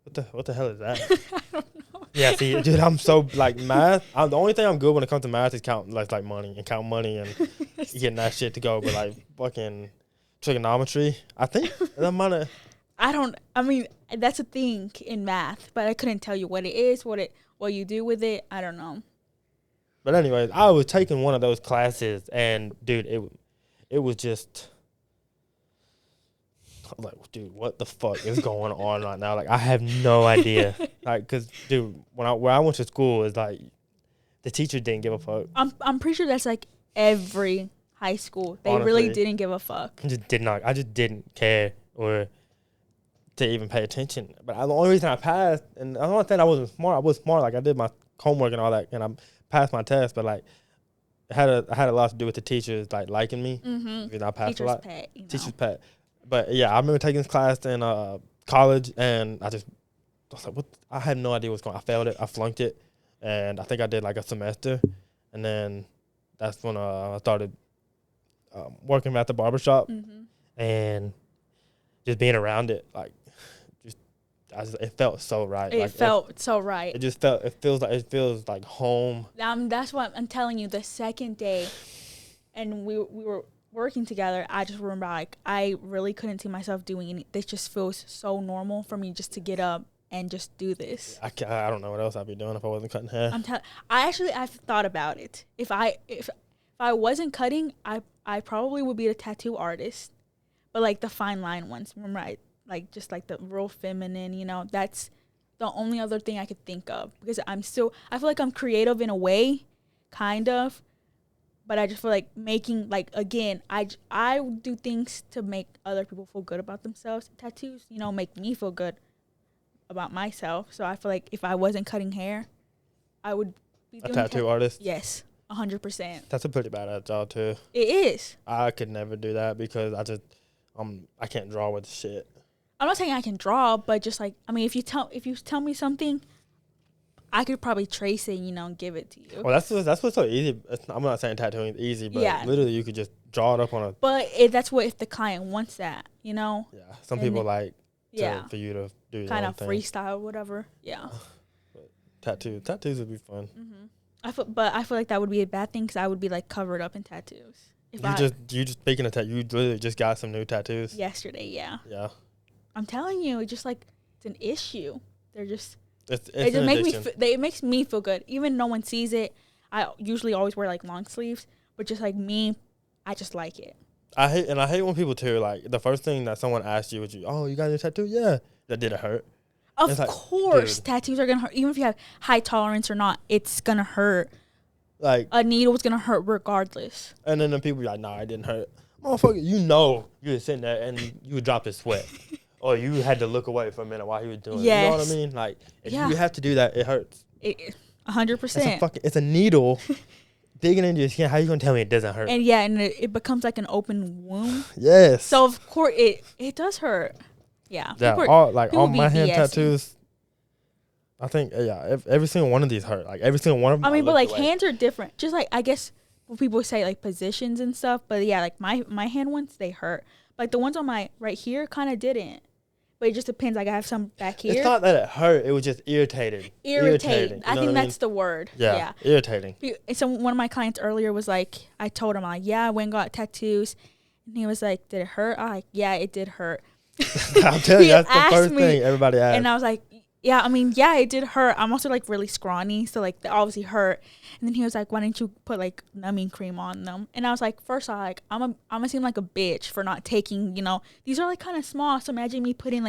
What the hell is that? I don't know. Yeah, see, dude, I'm so like math. The only thing I'm good when it comes to math is count like money and getting that shit to go. But like fucking trigonometry, I think that might have. I mean, that's a thing in math, but I couldn't tell you what it is, what you do with it. I don't know. But anyways, I was taking one of those classes, and dude, it was just. I was like, dude, what the fuck is going on right now? Like, I have no idea. Like, cause dude, where I went to school is like, the teacher didn't give a fuck. I'm pretty sure that's like every high school. They honestly, really didn't give a fuck. I just didn't care or to even pay attention. But the only reason I passed, and I don't think I wasn't smart. I was smart. Like, I did my homework and all that, and I passed my test. But like, it had a lot to do with the teachers like liking me. Because I passed a lot. Teachers pet. But yeah, I remember taking this class in college, and I was like, what? I had no idea what's going on. I failed it. I flunked it. And I think I did like a semester. And then that's when I started working at the barbershop and just being around it. Like, it felt so right. It felt so right. It feels like home. That's what I'm telling you. The second day, and we were working together, I just remember like I really couldn't see myself doing anything. This just feels so normal for me just to get up and just do this. I don't know what else I'd be doing if I wasn't cutting hair. I've thought about it. If I wasn't cutting, I probably would be a tattoo artist, but like the fine line ones. Remember, like just like the real feminine. You know, that's the only other thing I could think of because I feel like I'm creative in a way, kind of. But I just feel like making, like, again, I do things to make other people feel good about themselves. Tattoos, you know, make me feel good about myself. So I feel like if I wasn't cutting hair, I would be doing a tattoo artist? Yes, 100%. That's a pretty badass job, too. It is. I could never do that because I can't draw with shit. I'm not saying I can draw, but just, like, I mean, if you tell me something, I could probably trace it, and give it to you. Well, that's what's so easy. I'm not saying tattooing is easy, but literally you could just draw it up on a. But that's what if the client wants that, Yeah, some people like. For you to do kind of freestyle, whatever. Yeah. But tattoos would be fun. But I feel like that would be a bad thing because I would be like covered up in tattoos. You just speaking of tattoos, you literally just got some new tattoos yesterday. Yeah. Yeah. I'm telling you, it's just like it's an issue. They're just. It makes me feel good. Even no one sees it. I usually always wear like long sleeves, but just like me, I just like it. I hate when people too, like the first thing that someone asks you is, "Oh, you got a tattoo?" Yeah. That did it hurt? Of course, tattoos are gonna hurt. Even if you have high tolerance or not, it's gonna hurt. Like a needle's gonna hurt regardless. And then the people be like, "Nah, it didn't hurt." Motherfucker, you were sitting there and you would drop his sweat. Or you had to look away for a minute while he was doing it. You know what I mean? Like, if you have to do that, it hurts. 100%. It's a needle digging into your skin. How you going to tell me it doesn't hurt? And it becomes like an open wound. Yes. So, of course, it does hurt. Yeah. All my hand tattoos, I think, every single one of these hurt. Like, every single one of them. I mean, but, like, hands are different. Just, like, I guess people say, like, positions and stuff. But, yeah, like, my hand ones, they hurt. Like, the ones on my right here kind of didn't. But it just depends. Like, I have some back here. It's not that it hurt. It was just irritating. Irritating. I think that's the word. Yeah. Irritating. So one of my clients earlier was like, I told him, like, yeah, I went and got tattoos. And he was like, did it hurt? I'm like, yeah, it did hurt. I'll tell you, that's the first thing everybody asks. And I was like, yeah, I mean, yeah, it did hurt. I'm also, like, really scrawny. So, like, they obviously hurt. And then he was like, why didn't you put, like, numbing cream on them? And I was like, first off, like, I'm going to seem like a bitch for not taking, these are, like, kind of small. So imagine me putting,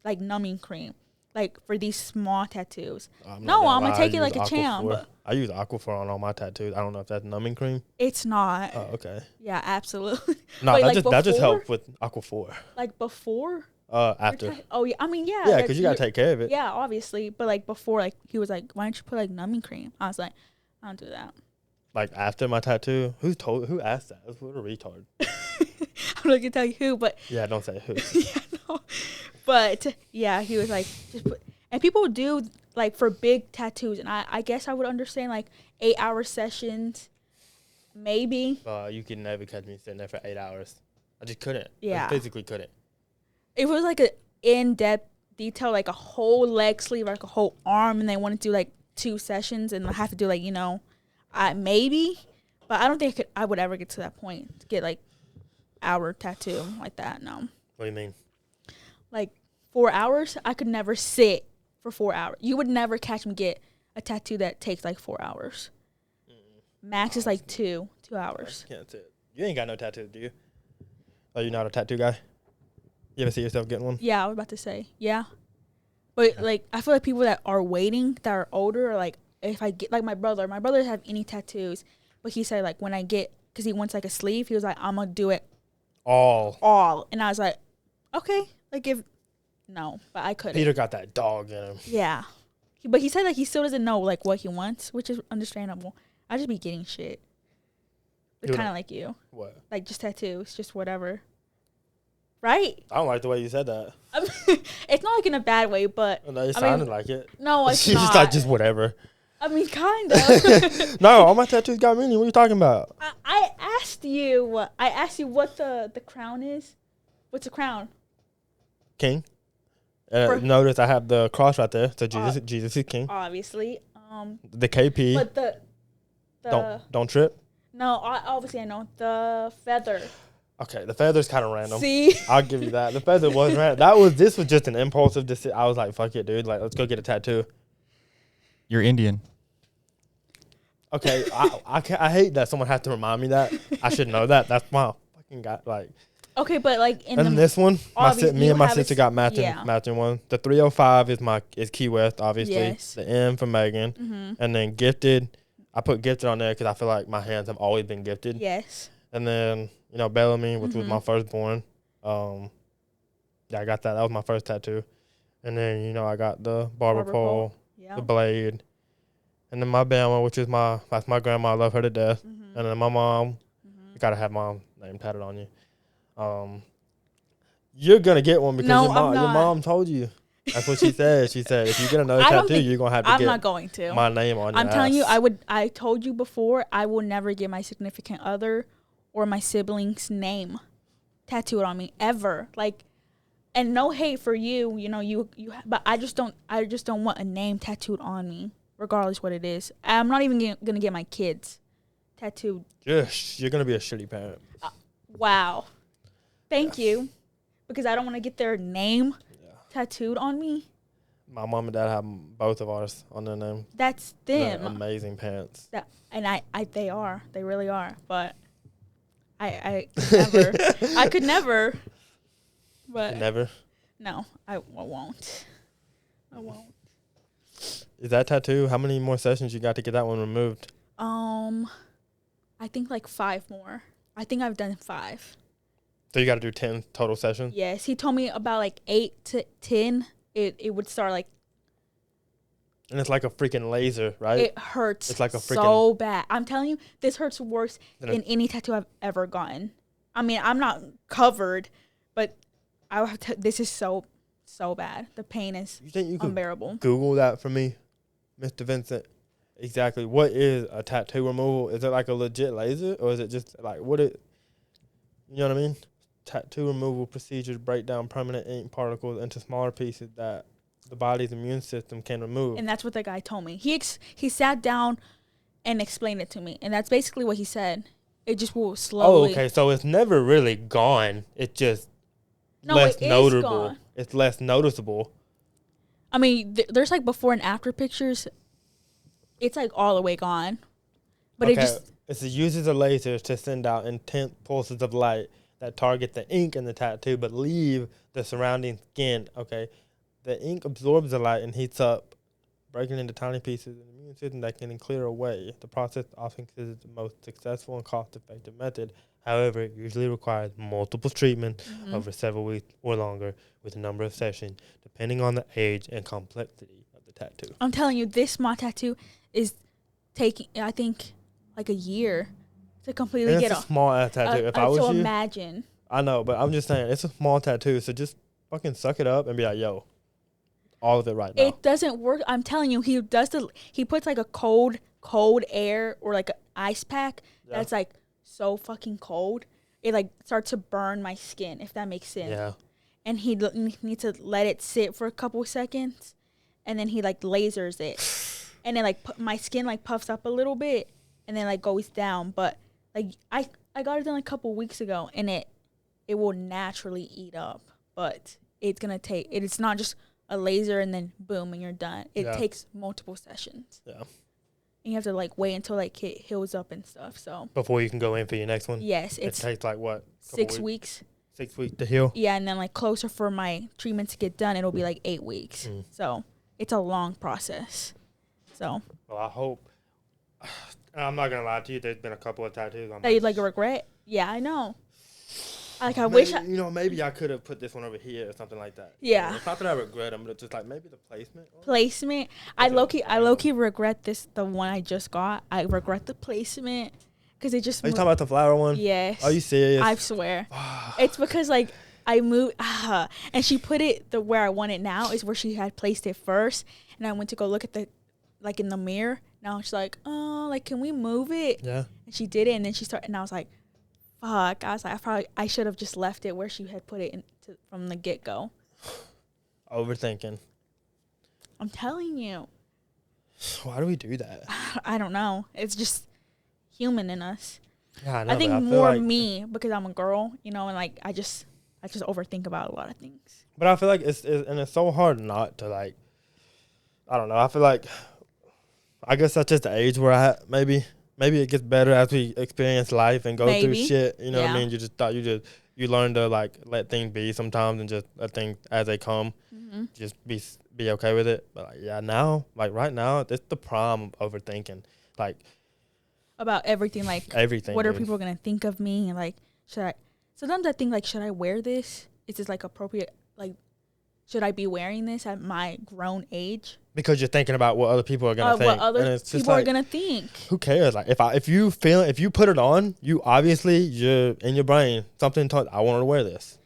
like numbing cream, like for these small tattoos. I'm gonna take it like a champ. I use Aquaphor on all my tattoos. I don't know if that's numbing cream. It's not. Oh, okay. Yeah, absolutely. No, that just helped with Aquaphor. Like before? After. Oh yeah, I mean yeah. Yeah, because you gotta take care of it. Yeah, obviously, but like before, like he was like, "Why don't you put like numbing cream?" I was like, "I don't do that." Like after my tattoo, who asked that? What a retard. I'm not gonna tell you who, but yeah, don't say who. Yeah, no. But yeah, he was like, just put, and people do like for big tattoos, and I guess I would understand like 8-hour sessions, maybe. You can never catch me sitting there for 8 hours. I just couldn't. Yeah, I physically couldn't. It was like an in-depth detail, like a whole leg sleeve, like a whole arm, and they want to do like 2 sessions, and I have to do like maybe, but I don't think I would ever get to that point to get like hour tattoo like that. No. What do you mean? Like 4 hours, I could never sit for 4 hours. You would never catch me get a tattoo that takes like 4 hours. Max is like 2 hours. Can't sit. You ain't got no tattoo, do you? Are you not a tattoo guy? You ever see yourself getting one? Yeah, I was about to say, yeah. But like, I feel like people that are waiting, that are older, are like, if I get, like my brother doesn't have any tattoos, but he said like when I get, because he wants like a sleeve, he was like, I'm gonna do it all. And I was like, okay, like but I couldn't. Peter got that dog in him. Yeah. But he said like he still doesn't know like what he wants, which is understandable. I just be getting shit. Kind of like you. What? Like just tattoos, just whatever. Right? I don't like the way you said that. I mean, it's not like in a bad way, but no, it sounded like it. No, it's not. Just like just whatever. I mean, kind of. No, all my tattoos got meaning. What are you talking about? I asked you what the crown is. What's a crown? King. Notice I have the cross right there. So Jesus is king. Obviously. The KP. But the don't trip. No, obviously I know the feather. Okay, the feather's kind of random. See? I'll give you that. The feather was random. This was just an impulsive decision. I was like, fuck it, dude. Like, let's go get a tattoo. You're Indian. Okay, I hate that someone has to remind me that. I should know that. That's my fucking guy. Like. Okay, but like this one, me and my sister got matching one. The 305 is Key West, obviously. Yes. The M for Megan, and then Gifted. I put Gifted on there because I feel like my hands have always been gifted. Yes. And then Bellamy, which was my firstborn. Yeah, I got that. That was my first tattoo. And then I got the barber pole, the blade, and then my Bama, which is that's my grandma. I love her to death. And then my mom. You gotta have mom name tatted on you. You're gonna get one because your mom told you. That's what she said. She said, if you get another tattoo, you're going to have to get not going to. my name on your I'm telling you, I told you before, I will never get my significant other or my sibling's name tattooed on me ever. Like, and no hate for you, but I just don't want a name tattooed on me, regardless what it is. I'm not even going to get my kids tattooed. Yes, you're going to be a shitty parent. Wow. Thank you. Because I don't want to get their name tattooed on me. My mom and dad have both of ours on their name. That's them. They're amazing parents. They are. They really are. But I could never. I could never. But never? No, I won't. I won't. Is that tattoo? How many more sessions you got to get that one removed? I think like 5 more. I think I've done 5. So you got to do 10 total sessions? Yes, he told me about like 8 to 10. It would start like. And it's like a freaking laser, right? It hurts. It's like a freaking so bad. I'm telling you, this hurts worse than any tattoo I've ever gotten. I mean, I'm not covered, but this is so bad. The pain is unbearable. Could Google that for me, Mr. Vincent? Exactly. What is a tattoo removal? Is it like a legit laser, or is it just like you know what I mean? Tattoo removal procedures break down permanent ink particles into smaller pieces that the body's immune system can remove. And that's what the guy told me. He sat down and explained it to me, and that's basically what he said. It just will slowly. Oh, okay. So it's never really gone. It's just less notable. Gone. It's less noticeable. I mean, there's like before and after pictures. It's like all the way gone, but it uses a laser to send out intense pulses of light that target the ink in the tattoo, but leave the surrounding skin. Okay, the ink absorbs the light and heats up, breaking into tiny pieces in the immune system that can clear away. The process often considered the most successful and cost-effective method. However, it usually requires multiple treatments over several weeks or longer, with a number of sessions depending on the age and complexity of the tattoo. I'm telling you, this small tattoo is taking, I think, like a year to completely get off. It's a small ass tattoo. If I was you, imagine. I know, but I'm just saying, it's a small tattoo, so just fucking suck it up and be like, yo, all of it right now. It doesn't work. I'm telling you, he puts like a cold air or like an ice pack that's like so fucking cold. It like starts to burn my skin, if that makes sense. Yeah. And he needs to let it sit for a couple of seconds, and then he like lasers it. And then, like, my skin, like, puffs up a little bit and then, like, goes down. But, like, I got it done, like, a couple weeks ago, and it will naturally eat up. But it's going to take – it's not just a laser and then, boom, and you're done. It takes multiple sessions. Yeah. And you have to, like, wait until, like, it heals up and stuff, so. Before you can go in for your next one? Yes. It takes, like, what? 6 weeks. 6 weeks to heal? Yeah, and then, like, closer for my treatment to get done, it'll be, like, 8 weeks. So, it's a long process. So. Well, I hope. I'm not gonna lie to you. There's been a couple of tattoos on that you'd like regret. Yeah, I know. Like I wish. Maybe I could have put this one over here or something like that. Yeah. It's not that I regret them, but it's just like maybe the placement. Placement. I low key regret the one I just got. I regret the placement because it just. Are you talking about the flower one? Yes. Are you serious? I swear. It's because like. I moved, and she put it where I want it now is where she had placed it first, and I went to go look at like in the mirror. Now she's like, oh, like can we move it? Yeah. And she did it, and then she started, and I was like, fuck. I was like, I should have just left it where she had put it from the get go. Overthinking. I'm telling you. Why do we do that? I don't know. It's just human in us. Yeah, I know. I think more like me because I'm a girl, and like I just overthink about a lot of things. But I feel like it's so hard not to like. I don't know. I feel like, I guess that's just the age where maybe it gets better as we experience life and go through shit. You know what I mean? You just thought you learn to like let things be sometimes and just let things as they come. Mm-hmm. Just be okay with it. But like, now, like right now, it's the prime of overthinking. Like about everything, like everything. What are people gonna think of me? And like, sometimes I think like, should I wear this? Is this like appropriate? Like, should I be wearing this at my grown age? Because you're thinking about what other people are gonna think. What other people are gonna think. Who cares? Like if you put it on, you obviously you're in your brain something. I wanted to wear this.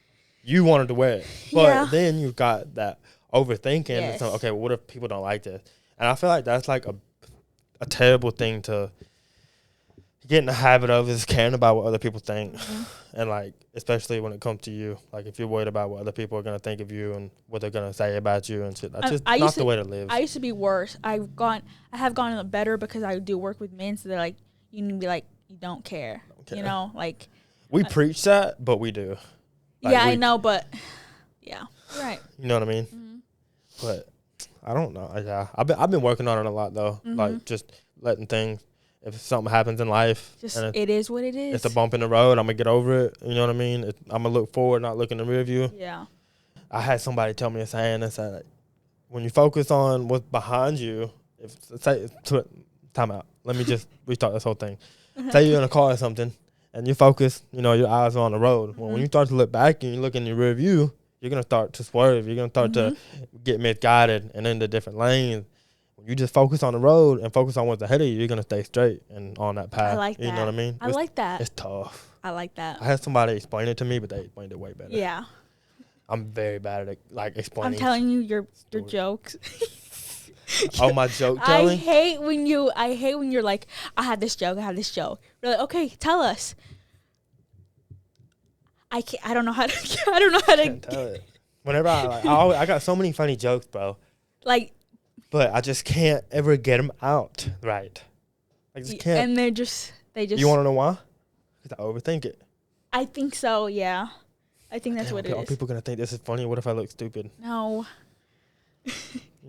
You wanted to wear it, but then you've got that overthinking. Yes. And okay, well, what if people don't like this? And I feel like that's like a terrible thing to get in the habit of, is caring about what other people think. And like, especially when it comes to you, like if you're worried about what other people are going to think of you and what they're going to say about you and shit, that's just not the way to live. I used to be worse. I have gotten better because I do work with men, so they're like, you need to be like, you don't care. You know, like. We preach that, but we do. Like, yeah, I know, but yeah, right. You know what I mean? But I don't know. Yeah, I've been working on it a lot though. Like just letting things. If something happens in life, it is what it is. It's a bump in the road. I'm gonna get over it. You know what I mean? I'm gonna look forward, not look in the rear view. Yeah. I had somebody tell me a saying that said, when you focus on what's behind you, time out. Let me just restart this whole thing. Say you're in a car or something, and you focus. You know, your eyes are on the road. Well, when you start to look back and you look in your rear view, you're gonna start to swerve. You're gonna start to get misguided and into different lanes. When you just focus on the road and focus on what's ahead of you, you're going to stay straight and on that path. I like that. You know what I mean? I like that. It's tough. I like that. I had somebody explain it to me, but they explained it way better. Yeah. I'm very bad at like explaining. I'm telling you your jokes. Oh, my joke telling? I hate when you're like, I had this joke. You're like, okay, tell us. I don't know how to Tell it. Whenever I got so many funny jokes, bro. Like. But I just can't ever get them out right. I just can't. And they just. You want to know why? Because I overthink it. I think so, yeah. I think that's what it is. Are people going to think this is funny? What if I look stupid? No. You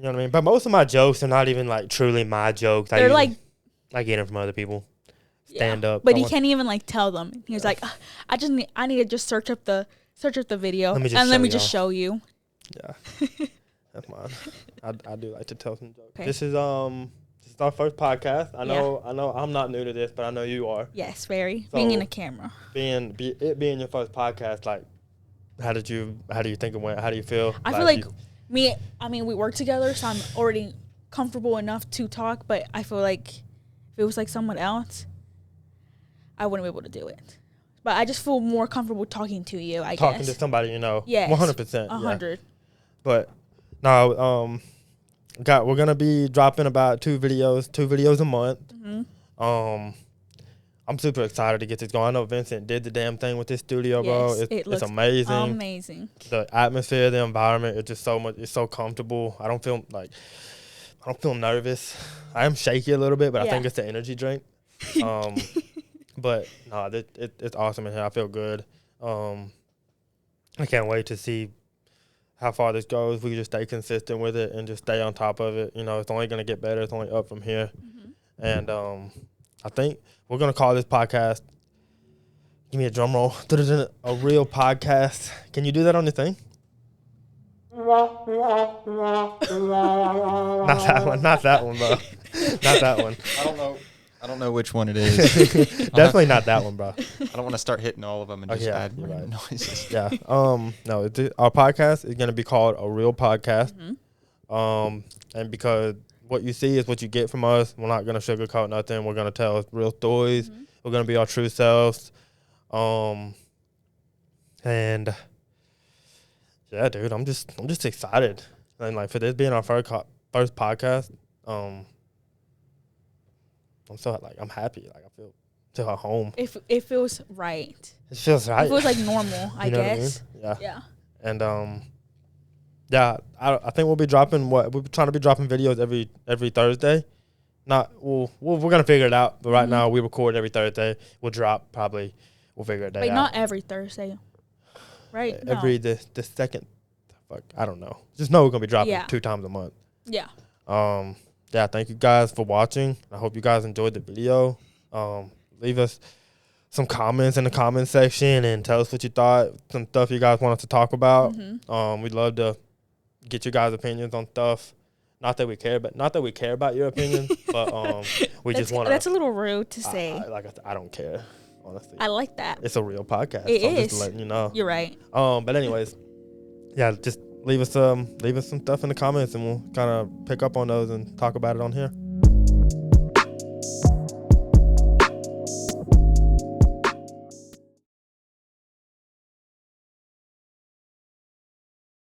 know what I mean? But most of my jokes are not even like truly my jokes. They're like. I get them from other people. Stand up. But he can't even like tell them. He was like, I need to just search up the video let me just show you. Yeah. That's mine. I do like to tell some jokes. Okay. This is our first podcast. I know I'm not new to this, but I know you are. Yes, very. So being in a camera. Being your first podcast, like, how do you think it went? How do you feel? I feel like we work together, so I'm already comfortable enough to talk, but I feel like if it was like someone else, I wouldn't be able to do it. But I just feel more comfortable talking to you, I guess. Talking to somebody you know. Yes. 100%. 100. Yeah. But no, we're gonna be dropping about two videos a month. I'm super excited to get this going. I know Vincent did the damn thing with this studio, bro. It's amazing. Amazing. The atmosphere, the environment, it's just so much. It's so comfortable. I don't feel nervous. I am shaky a little bit, but I think it's the energy drink. But no, it's awesome in here. I feel good. I can't wait to see how far this goes. We just stay consistent with it and just stay on top of it. You know, it's only going to get better. It's only up from here. And I think we're going to call this podcast, give me a drum roll, a real podcast. Can you do that on your thing? Not that one, bro. Not that one. I don't know which one it is. Definitely not that one, bro. I don't want to start hitting all of them and just add noises. Yeah. No, our podcast is going to be called A Real Podcast. And because what you see is what you get from us. We're not going to sugarcoat nothing. We're going to tell real stories. We're going to be our true selves. And yeah, dude, I'm just excited. And like for this being our first podcast, I'm so I'm happy. Like I feel at home. It feels right. It feels right. It feels like normal, I guess. What I mean? Yeah. And I think we'll be dropping we're trying to be dropping videos every Thursday. We're gonna figure it out. But right now we record every Thursday. We'll drop probably. We'll figure it out. But not every Thursday, right? The second. Fuck, I don't know. Just know we're gonna be dropping 2 times a month. Yeah. Yeah, thank you guys for watching. I hope you guys enjoyed the video. Leave us some comments in the comment section and tell us what you thought, some stuff you guys want us to talk about. We'd love to get your guys' opinions on stuff. Not that we care about your opinion, but we just want to. That's a little rude to say. I don't care, honestly. I like that. It's a real podcast. It is. Just letting you know. You're right. But anyways, yeah, just leave us some stuff in the comments, and we'll kind of pick up on those and talk about it on here.